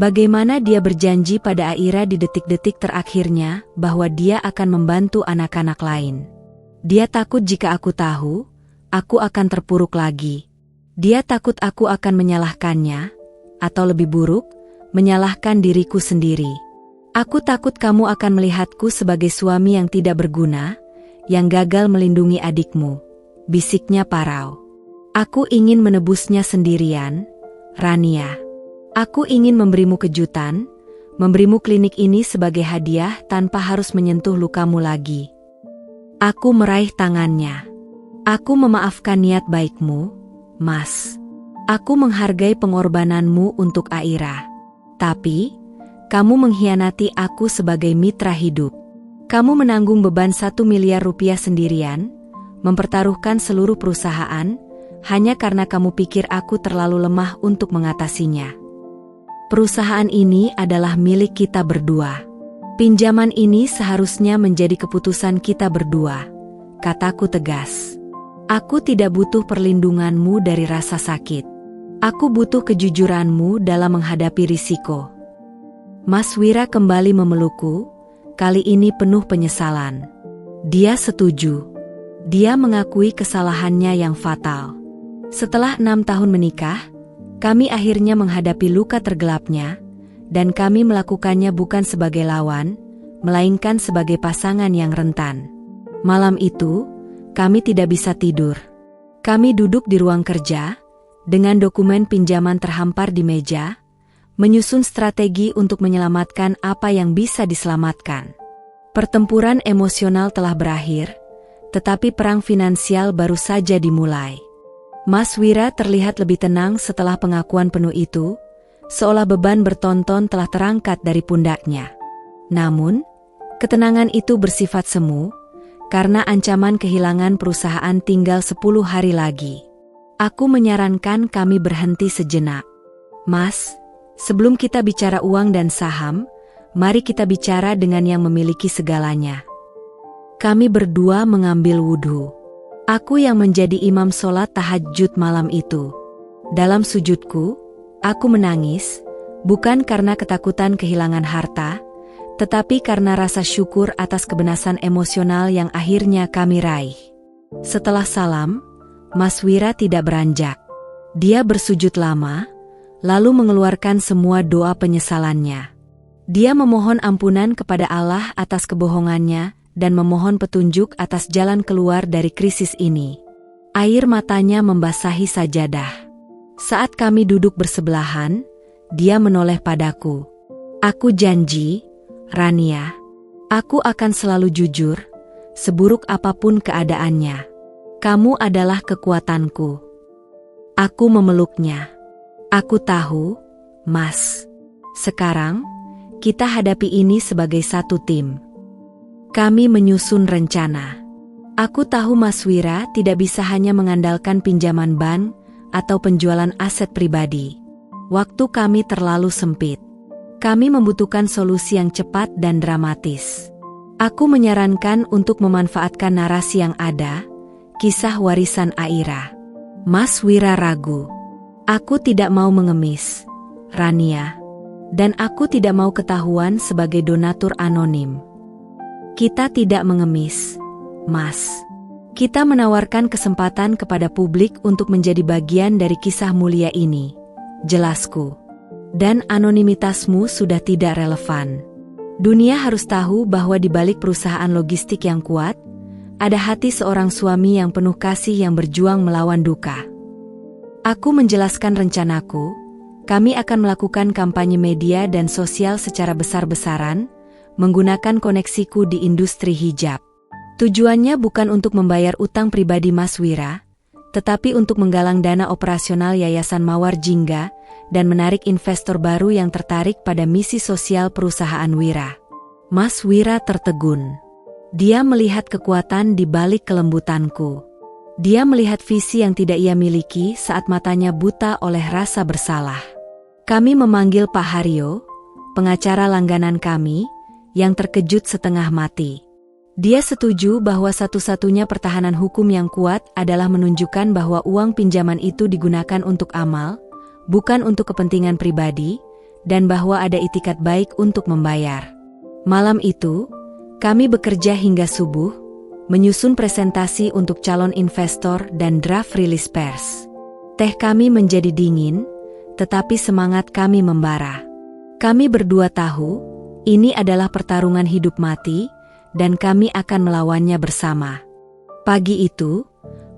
Bagaimana dia berjanji pada Aira di detik-detik terakhirnya bahwa dia akan membantu anak-anak lain. Dia takut jika aku tahu, aku akan terpuruk lagi. Dia takut aku akan menyalahkannya, atau lebih buruk, menyalahkan diriku sendiri. Aku takut kamu akan melihatku sebagai suami yang tidak berguna, yang gagal melindungi adikmu, bisiknya parau. Aku ingin menebusnya sendirian, Rania. Aku ingin memberimu kejutan, memberimu klinik ini sebagai hadiah tanpa harus menyentuh lukamu lagi. Aku meraih tangannya. Aku memaafkan niat baikmu, Mas. Aku menghargai pengorbananmu untuk Aira. Tapi, kamu mengkhianati aku sebagai mitra hidup. Kamu menanggung beban 1 miliar rupiah sendirian, mempertaruhkan seluruh perusahaan, hanya karena kamu pikir aku terlalu lemah untuk mengatasinya. Perusahaan ini adalah milik kita berdua. Pinjaman ini seharusnya menjadi keputusan kita berdua, kataku tegas. Aku tidak butuh perlindunganmu dari rasa sakit. Aku butuh kejujuranmu dalam menghadapi risiko. Mas Wira kembali memelukku, kali ini penuh penyesalan. Dia setuju. Dia mengakui kesalahannya yang fatal. Setelah 6 tahun menikah, kami akhirnya menghadapi luka tergelapnya, dan kami melakukannya bukan sebagai lawan, melainkan sebagai pasangan yang rentan. Malam itu, kami tidak bisa tidur. Kami duduk di ruang kerja, dengan dokumen pinjaman terhampar di meja, menyusun strategi untuk menyelamatkan apa yang bisa diselamatkan. Pertempuran emosional telah berakhir, tetapi perang finansial baru saja dimulai. Mas Wira terlihat lebih tenang setelah pengakuan penuh itu, seolah beban bertonton telah terangkat dari pundaknya. Namun, ketenangan itu bersifat semu, karena ancaman kehilangan perusahaan tinggal 10 hari lagi. Aku menyarankan kami berhenti sejenak. Mas, sebelum kita bicara uang dan saham, mari kita bicara dengan yang memiliki segalanya. Kami berdua mengambil wudhu. Aku yang menjadi imam sholat tahajud malam itu. Dalam sujudku, aku menangis, bukan karena ketakutan kehilangan harta, tetapi karena rasa syukur atas kebenasan emosional yang akhirnya kami raih. Setelah salam, Mas Wira tidak beranjak. Dia bersujud lama, lalu mengeluarkan semua doa penyesalannya. Dia memohon ampunan kepada Allah atas kebohongannya, dan memohon petunjuk atas jalan keluar dari krisis ini. Air matanya membasahi sajadah. Saat kami duduk bersebelahan, dia menoleh padaku. Aku janji, Rania, aku akan selalu jujur, seburuk apapun keadaannya. Kamu adalah kekuatanku. Aku memeluknya. Aku tahu, Mas. Sekarang, kita hadapi ini sebagai satu tim. Kami menyusun rencana. Aku tahu Mas Wira tidak bisa hanya mengandalkan pinjaman bank atau penjualan aset pribadi. Waktu kami terlalu sempit. Kami membutuhkan solusi yang cepat dan dramatis. Aku menyarankan untuk memanfaatkan narasi yang ada, kisah warisan Aira. Mas Wira ragu. Aku tidak mau mengemis, Rania. Dan aku tidak mau ketahuan sebagai donatur anonim. Kita tidak mengemis, Mas. Kita menawarkan kesempatan kepada publik untuk menjadi bagian dari kisah mulia ini, jelasku. Dan anonimitasmu sudah tidak relevan. Dunia harus tahu bahwa di balik perusahaan logistik yang kuat, ada hati seorang suami yang penuh kasih yang berjuang melawan duka. Aku menjelaskan rencanaku, Kami akan melakukan kampanye media dan sosial secara besar-besaran, menggunakan koneksiku di industri hijab. Tujuannya bukan untuk membayar utang pribadi Mas Wira, tetapi untuk menggalang dana operasional Yayasan Mawar Jingga dan menarik investor baru yang tertarik pada misi sosial perusahaan Wira. Mas Wira tertegun. Dia melihat kekuatan di balik kelembutanku. Dia melihat visi yang tidak ia miliki saat matanya buta oleh rasa bersalah. Kami memanggil Pak Haryo, pengacara langganan kami, yang terkejut setengah mati. Dia setuju bahwa satu-satunya pertahanan hukum yang kuat adalah menunjukkan bahwa uang pinjaman itu digunakan untuk amal, bukan untuk kepentingan pribadi, dan bahwa ada itikat baik untuk membayar. Malam itu, kami bekerja hingga subuh, menyusun presentasi untuk calon investor dan draft rilis pers. Teh kami menjadi dingin, tetapi semangat kami membara. Kami berdua tahu, ini adalah pertarungan hidup mati, dan kami akan melawannya bersama. Pagi itu,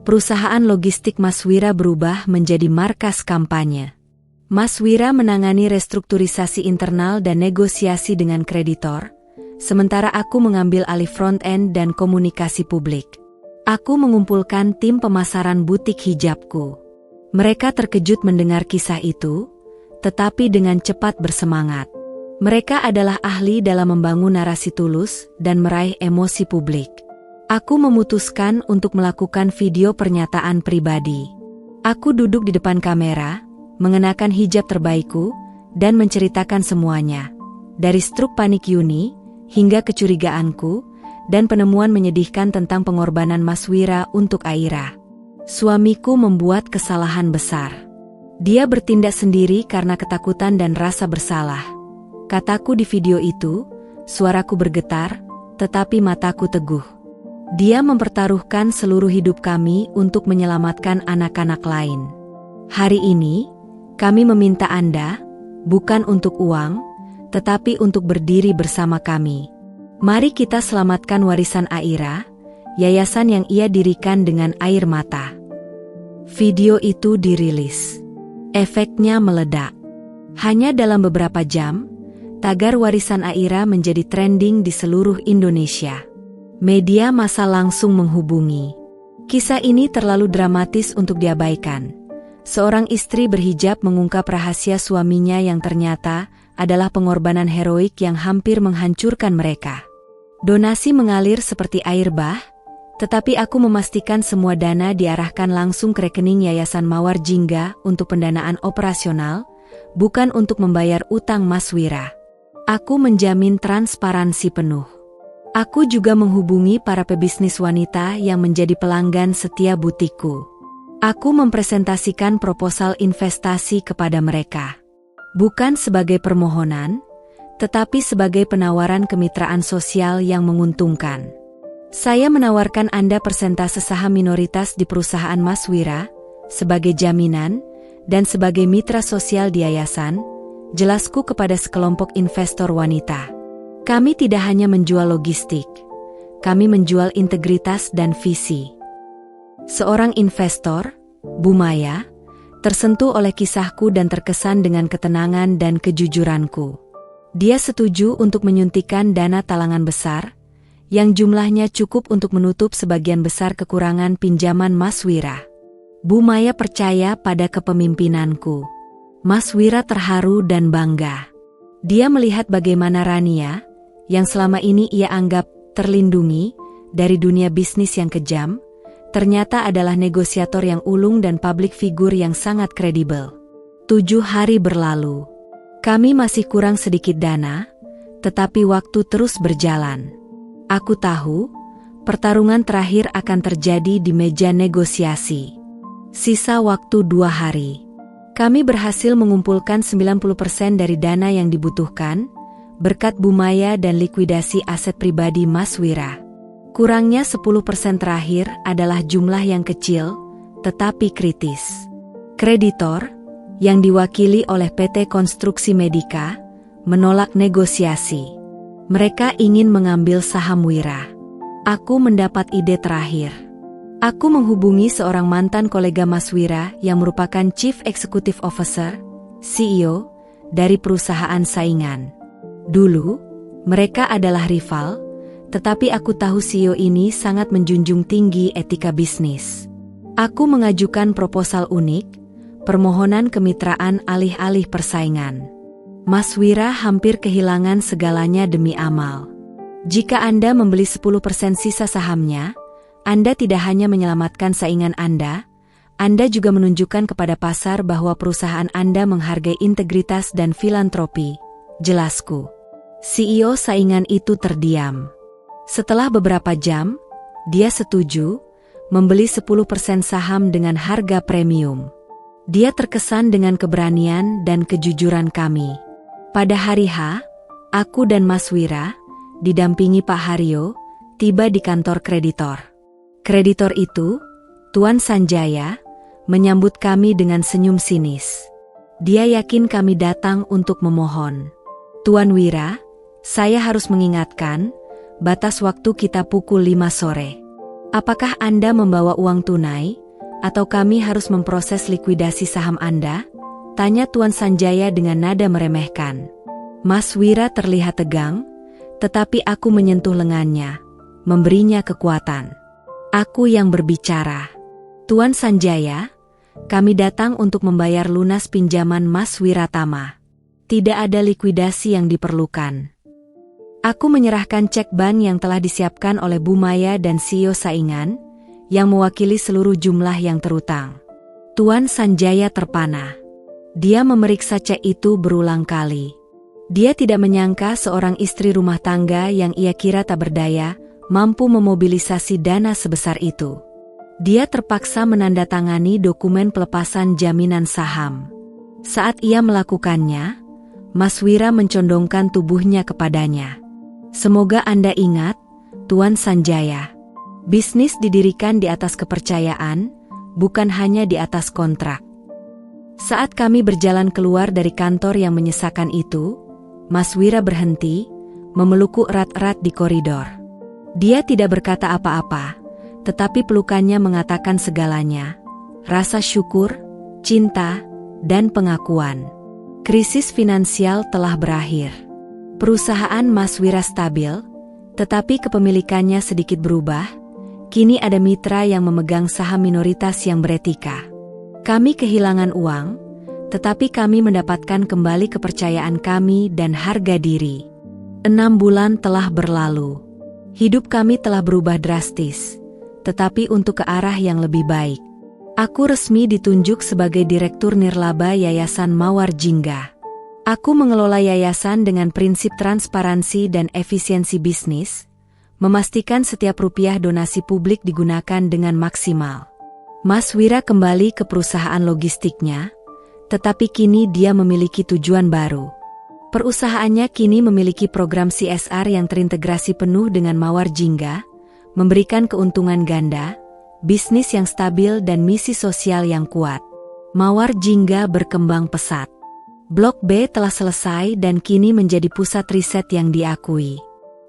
perusahaan logistik Mas Wira berubah menjadi markas kampanye. Mas Wira menangani restrukturisasi internal dan negosiasi dengan kreditor, sementara aku mengambil alih front-end dan komunikasi publik. Aku mengumpulkan tim pemasaran butik hijabku. Mereka terkejut mendengar kisah itu, tetapi dengan cepat bersemangat. Mereka adalah ahli dalam membangun narasi tulus dan meraih emosi publik. Aku memutuskan untuk melakukan video pernyataan pribadi. Aku duduk di depan kamera, mengenakan hijab terbaikku, dan menceritakan semuanya. Dari struk panik Yuni, hingga kecurigaanku, dan penemuan menyedihkan tentang pengorbanan Mas Wira untuk Aira. Suamiku membuat kesalahan besar. Dia bertindak sendiri karena ketakutan dan rasa bersalah. Kataku di video itu, suaraku bergetar, tetapi mataku teguh. Dia mempertaruhkan seluruh hidup kami untuk menyelamatkan anak-anak lain. Hari ini, kami meminta Anda, bukan untuk uang, tetapi untuk berdiri bersama kami. Mari kita selamatkan warisan Aira, yayasan yang ia dirikan dengan air mata. Video itu dirilis. Efeknya meledak. Hanya dalam beberapa jam, tagar warisan Aira menjadi trending di seluruh Indonesia. Media massa langsung menghubungi. Kisah ini terlalu dramatis untuk diabaikan. Seorang istri berhijab mengungkap rahasia suaminya yang ternyata adalah pengorbanan heroik yang hampir menghancurkan mereka. Donasi mengalir seperti air bah, tetapi aku memastikan semua dana diarahkan langsung ke rekening Yayasan Mawar Jingga untuk pendanaan operasional, bukan untuk membayar utang Mas Wira. Aku menjamin transparansi penuh. Aku juga menghubungi para pebisnis wanita yang menjadi pelanggan setia butikku. Aku mempresentasikan proposal investasi kepada mereka. Bukan sebagai permohonan, tetapi sebagai penawaran kemitraan sosial yang menguntungkan. Saya menawarkan Anda persentase saham minoritas di perusahaan Mas Wira, sebagai jaminan, dan sebagai mitra sosial di yayasan, jelasku kepada sekelompok investor wanita. Kami tidak hanya menjual logistik, kami menjual integritas dan visi. Seorang investor, Bu Maya, tersentuh oleh kisahku dan terkesan dengan ketenangan dan kejujuranku. Dia setuju untuk menyuntikkan dana talangan besar, yang jumlahnya cukup untuk menutup sebagian besar kekurangan pinjaman Mas Wira. Bu Maya percaya pada kepemimpinanku. Mas Wira terharu dan bangga. Dia melihat bagaimana Rania, yang selama ini ia anggap terlindungi dari dunia bisnis yang kejam, ternyata adalah negosiator yang ulung dan public figure yang sangat kredibel. 7 hari berlalu. Kami masih kurang sedikit dana, tetapi waktu terus berjalan. Aku tahu, pertarungan terakhir akan terjadi di meja negosiasi. Sisa waktu 2 hari. Kami berhasil mengumpulkan 90% dari dana yang dibutuhkan, berkat Bu Maya dan likuidasi aset pribadi Mas Wira. Kurangnya 10% terakhir adalah jumlah yang kecil, tetapi kritis. Kreditor, yang diwakili oleh PT Konstruksi Medika, menolak negosiasi. Mereka ingin mengambil saham Wira. Aku mendapat ide terakhir. Aku menghubungi seorang mantan kolega Mas Wira yang merupakan Chief Executive Officer, CEO, dari perusahaan saingan. Dulu, mereka adalah rival, tetapi aku tahu CEO ini sangat menjunjung tinggi etika bisnis. Aku mengajukan proposal unik, permohonan kemitraan alih-alih persaingan. Mas Wira hampir kehilangan segalanya demi amal. Jika Anda membeli 10% sisa sahamnya, Anda tidak hanya menyelamatkan saingan Anda juga menunjukkan kepada pasar bahwa perusahaan Anda menghargai integritas dan filantropi, jelasku. CEO saingan itu terdiam. Setelah beberapa jam, dia setuju membeli 10% saham dengan harga premium. Dia terkesan dengan keberanian dan kejujuran kami. Pada hari H, aku dan Mas Wira, didampingi Pak Haryo, tiba di kantor kreditor. Kreditor itu, Tuan Sanjaya, menyambut kami dengan senyum sinis. Dia yakin kami datang untuk memohon. Tuan Wira, saya harus mengingatkan, batas waktu kita pukul 5 sore. Apakah Anda membawa uang tunai, atau kami harus memproses likuidasi saham Anda? Tanya Tuan Sanjaya dengan nada meremehkan. Mas Wira terlihat tegang, tetapi aku menyentuh lengannya, memberinya kekuatan. Aku yang berbicara. Tuan Sanjaya, kami datang untuk membayar lunas pinjaman Mas Wiratama. Tidak ada likuidasi yang diperlukan. Aku menyerahkan cek ban yang telah disiapkan oleh Bu Maya dan CEO saingan, yang mewakili seluruh jumlah yang terutang. Tuan Sanjaya terpana. Dia memeriksa cek itu berulang kali. Dia tidak menyangka seorang istri rumah tangga yang ia kira tak berdaya, mampu memobilisasi dana sebesar itu. Dia terpaksa menandatangani dokumen pelepasan jaminan saham. Saat ia melakukannya, Mas Wira mencondongkan tubuhnya kepadanya. Semoga Anda ingat, Tuan Sanjaya. Bisnis didirikan di atas kepercayaan, bukan hanya di atas kontrak. Saat kami berjalan keluar dari kantor yang menyesakan itu, Mas Wira berhenti, memelukku erat-erat di koridor. Dia tidak berkata apa-apa, tetapi pelukannya mengatakan segalanya. Rasa syukur, cinta, dan pengakuan. Krisis finansial telah berakhir. Perusahaan Mas Wira stabil, tetapi kepemilikannya sedikit berubah. Kini ada mitra yang memegang saham minoritas yang beretika. Kami kehilangan uang, tetapi kami mendapatkan kembali kepercayaan kami dan harga diri. 6 bulan telah berlalu. Hidup kami telah berubah drastis, tetapi untuk ke arah yang lebih baik. Aku resmi ditunjuk sebagai Direktur Nirlaba Yayasan Mawar Jingga. Aku mengelola yayasan dengan prinsip transparansi dan efisiensi bisnis, memastikan setiap rupiah donasi publik digunakan dengan maksimal. Mas Wira kembali ke perusahaan logistiknya, tetapi kini dia memiliki tujuan baru. Perusahaannya kini memiliki program CSR yang terintegrasi penuh dengan Mawar Jingga, memberikan keuntungan ganda, bisnis yang stabil dan misi sosial yang kuat. Mawar Jingga berkembang pesat. Blok B telah selesai dan kini menjadi pusat riset yang diakui.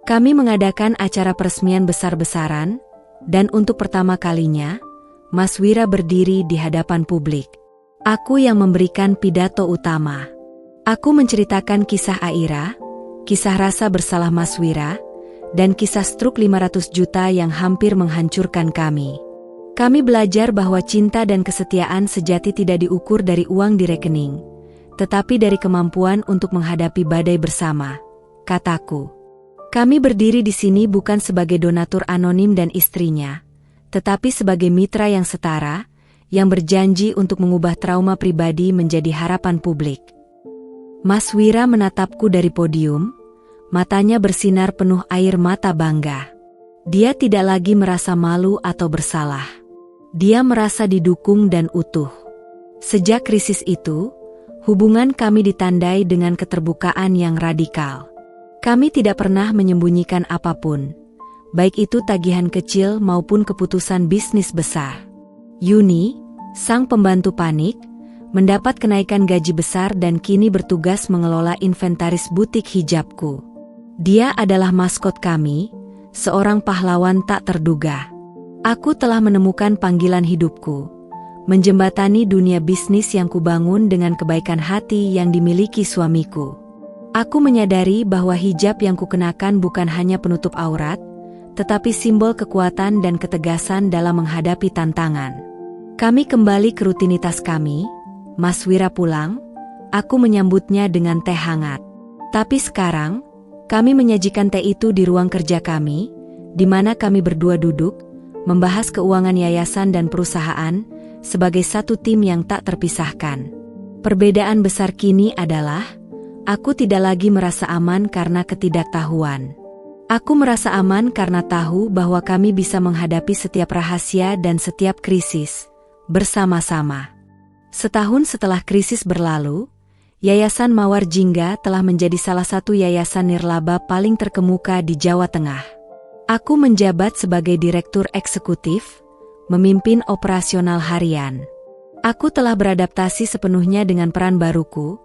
Kami mengadakan acara peresmian besar-besaran, dan untuk pertama kalinya, Mas Wira berdiri di hadapan publik. Aku yang memberikan pidato utama. Aku menceritakan kisah Aira, kisah rasa bersalah Mas Wira, dan kisah struk 500 juta yang hampir menghancurkan kami. Kami belajar bahwa cinta dan kesetiaan sejati tidak diukur dari uang di rekening, tetapi dari kemampuan untuk menghadapi badai bersama, kataku. Kami berdiri di sini bukan sebagai donatur anonim dan istrinya, tetapi sebagai mitra yang setara, yang berjanji untuk mengubah trauma pribadi menjadi harapan publik. Mas Wira menatapku dari podium, matanya bersinar penuh air mata bangga. Dia tidak lagi merasa malu atau bersalah. Dia merasa didukung dan utuh. Sejak krisis itu, hubungan kami ditandai dengan keterbukaan yang radikal. Kami tidak pernah menyembunyikan apapun, baik itu tagihan kecil maupun keputusan bisnis besar. Yuni, sang pembantu panik, mendapat kenaikan gaji besar dan kini bertugas mengelola inventaris butik hijabku. Dia adalah maskot kami, seorang pahlawan tak terduga. Aku telah menemukan panggilan hidupku, menjembatani dunia bisnis yang kubangun dengan kebaikan hati yang dimiliki suamiku. Aku menyadari bahwa hijab yang kukenakan bukan hanya penutup aurat, tetapi simbol kekuatan dan ketegasan dalam menghadapi tantangan. Kami kembali ke rutinitas kami. Mas Wira pulang, aku menyambutnya dengan teh hangat. Tapi sekarang, kami menyajikan teh itu di ruang kerja kami, di mana kami berdua duduk, membahas keuangan yayasan dan perusahaan, sebagai satu tim yang tak terpisahkan. Perbedaan besar kini adalah, aku tidak lagi merasa aman karena ketidaktahuan. Aku merasa aman karena tahu bahwa kami bisa menghadapi setiap rahasia dan setiap krisis bersama-sama. Setahun setelah krisis berlalu, Yayasan Mawar Jingga telah menjadi salah satu yayasan nirlaba paling terkemuka di Jawa Tengah. Aku menjabat sebagai Direktur Eksekutif, memimpin operasional harian. Aku telah beradaptasi sepenuhnya dengan peran baruku,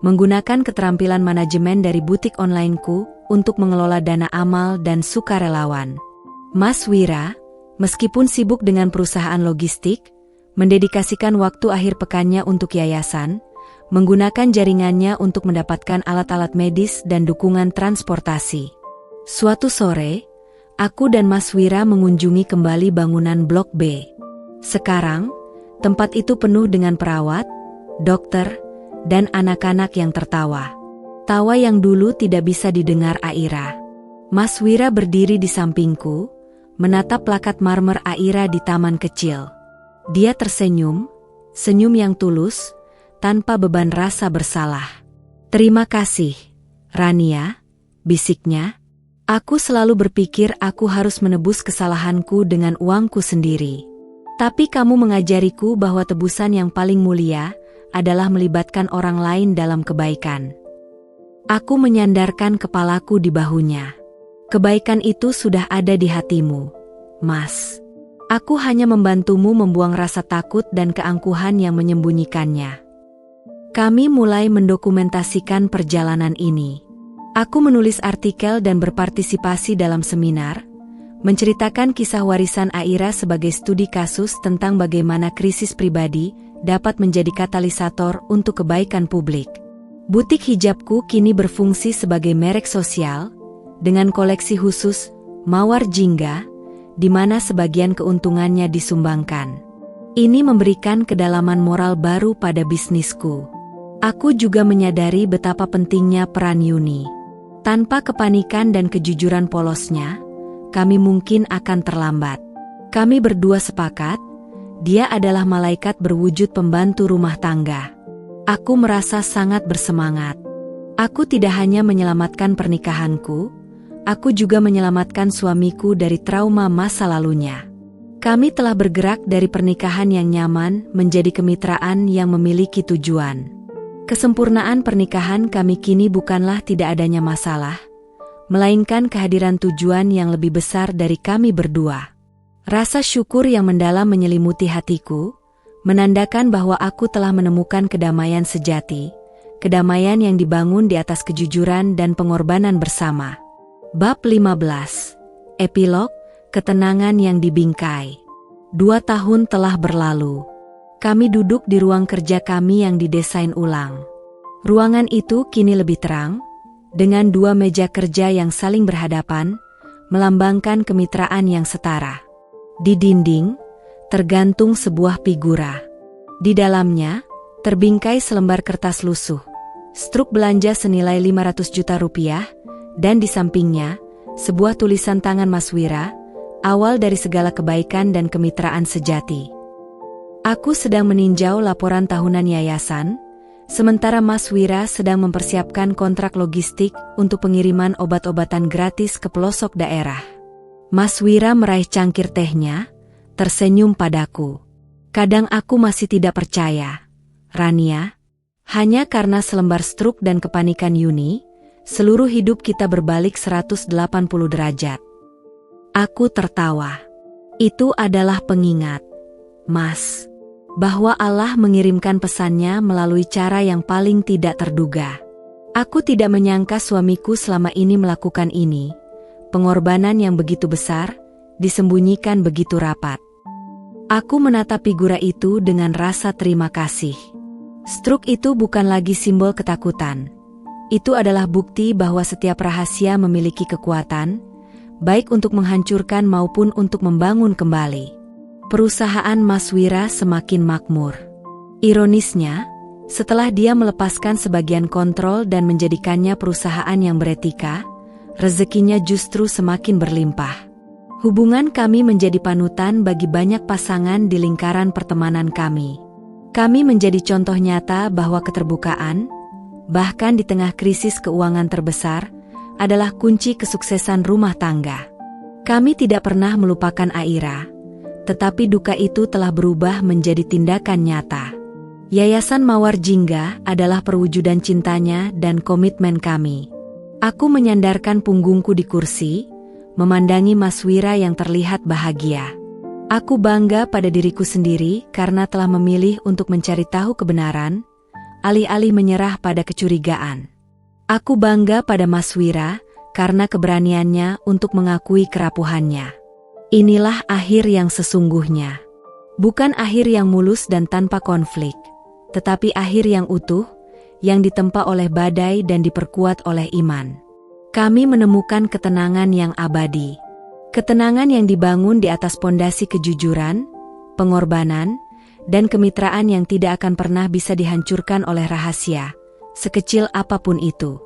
menggunakan keterampilan manajemen dari butik onlineku untuk mengelola dana amal dan sukarelawan. Mas Wira, meskipun sibuk dengan perusahaan logistik, mendedikasikan waktu akhir pekannya untuk yayasan, menggunakan jaringannya untuk mendapatkan alat-alat medis dan dukungan transportasi. Suatu sore, aku dan Mas Wira mengunjungi kembali bangunan Blok B. Sekarang, tempat itu penuh dengan perawat, dokter, dan anak-anak yang tertawa. Tawa yang dulu tidak bisa didengar Aira. Mas Wira berdiri di sampingku, menatap plakat marmer Aira di taman kecil. Dia tersenyum, senyum yang tulus, tanpa beban rasa bersalah. "Terima kasih, Rania," bisiknya. "Aku selalu berpikir aku harus menebus kesalahanku dengan uangku sendiri. Tapi kamu mengajariku bahwa tebusan yang paling mulia adalah melibatkan orang lain dalam kebaikan." Aku menyandarkan kepalaku di bahunya. "Kebaikan itu sudah ada di hatimu, Mas. Aku hanya membantumu membuang rasa takut dan keangkuhan yang menyembunyikannya." Kami mulai mendokumentasikan perjalanan ini. Aku menulis artikel dan berpartisipasi dalam seminar, menceritakan kisah warisan Aira sebagai studi kasus tentang bagaimana krisis pribadi dapat menjadi katalisator untuk kebaikan publik. Butik hijabku kini berfungsi sebagai merek sosial, dengan koleksi khusus Mawar Jingga, di mana sebagian keuntungannya disumbangkan. Ini memberikan kedalaman moral baru pada bisnisku. Aku juga menyadari betapa pentingnya peran Yuni. Tanpa kepanikan dan kejujuran polosnya, kami mungkin akan terlambat. Kami berdua sepakat, dia adalah malaikat berwujud pembantu rumah tangga. Aku merasa sangat bersemangat. Aku tidak hanya menyelamatkan pernikahanku, aku juga menyelamatkan suamiku dari trauma masa lalunya. Kami telah bergerak dari pernikahan yang nyaman menjadi kemitraan yang memiliki tujuan. Kesempurnaan pernikahan kami kini bukanlah tidak adanya masalah, melainkan kehadiran tujuan yang lebih besar dari kami berdua. Rasa syukur yang mendalam menyelimuti hatiku, menandakan bahwa aku telah menemukan kedamaian sejati, kedamaian yang dibangun di atas kejujuran dan pengorbanan bersama. Bab 15. Epilog, ketenangan yang dibingkai. 2 tahun telah berlalu. Kami duduk di ruang kerja kami yang didesain ulang. Ruangan itu kini lebih terang, dengan 2 meja kerja yang saling berhadapan, melambangkan kemitraan yang setara. Di dinding, tergantung sebuah figura. Di dalamnya, terbingkai selembar kertas lusuh, struk belanja senilai 500 juta rupiah, dan di sampingnya, sebuah tulisan tangan Mas Wira, awal dari segala kebaikan dan kemitraan sejati. Aku sedang meninjau laporan tahunan yayasan, sementara Mas Wira sedang mempersiapkan kontrak logistik untuk pengiriman obat-obatan gratis ke pelosok daerah. Mas Wira meraih cangkir tehnya, tersenyum padaku. "Kadang aku masih tidak percaya, Rania, hanya karena selembar struk dan kepanikan Yuni, seluruh hidup kita berbalik 180 derajat." Aku tertawa. "Itu adalah pengingat, Mas, bahwa Allah mengirimkan pesannya melalui cara yang paling tidak terduga. Aku tidak menyangka suamiku selama ini melakukan ini, pengorbanan yang begitu besar, disembunyikan begitu rapat. Aku menatap figura itu dengan rasa terima kasih. Struk itu bukan lagi simbol ketakutan. Itu adalah bukti bahwa setiap rahasia memiliki kekuatan, baik untuk menghancurkan maupun untuk membangun kembali. Perusahaan Mas Wira semakin makmur. Ironisnya, setelah dia melepaskan sebagian kontrol dan menjadikannya perusahaan yang beretika, rezekinya justru semakin berlimpah. Hubungan kami menjadi panutan bagi banyak pasangan di lingkaran pertemanan kami. Kami menjadi contoh nyata bahwa keterbukaan, bahkan di tengah krisis keuangan terbesar, adalah kunci kesuksesan rumah tangga. Kami tidak pernah melupakan Aira, tetapi duka itu telah berubah menjadi tindakan nyata. Yayasan Mawar Jingga adalah perwujudan cintanya dan komitmen kami. Aku menyandarkan punggungku di kursi, memandangi Mas Wira yang terlihat bahagia. Aku bangga pada diriku sendiri karena telah memilih untuk mencari tahu kebenaran, alih-alih menyerah pada kecurigaan. Aku bangga pada Mas Wira karena keberaniannya untuk mengakui kerapuhannya. Inilah akhir yang sesungguhnya. Bukan akhir yang mulus dan tanpa konflik, tetapi akhir yang utuh, yang ditempa oleh badai dan diperkuat oleh iman. Kami menemukan ketenangan yang abadi. Ketenangan yang dibangun di atas pondasi kejujuran, pengorbanan, dan kemitraan yang tidak akan pernah bisa dihancurkan oleh rahasia, sekecil apapun itu.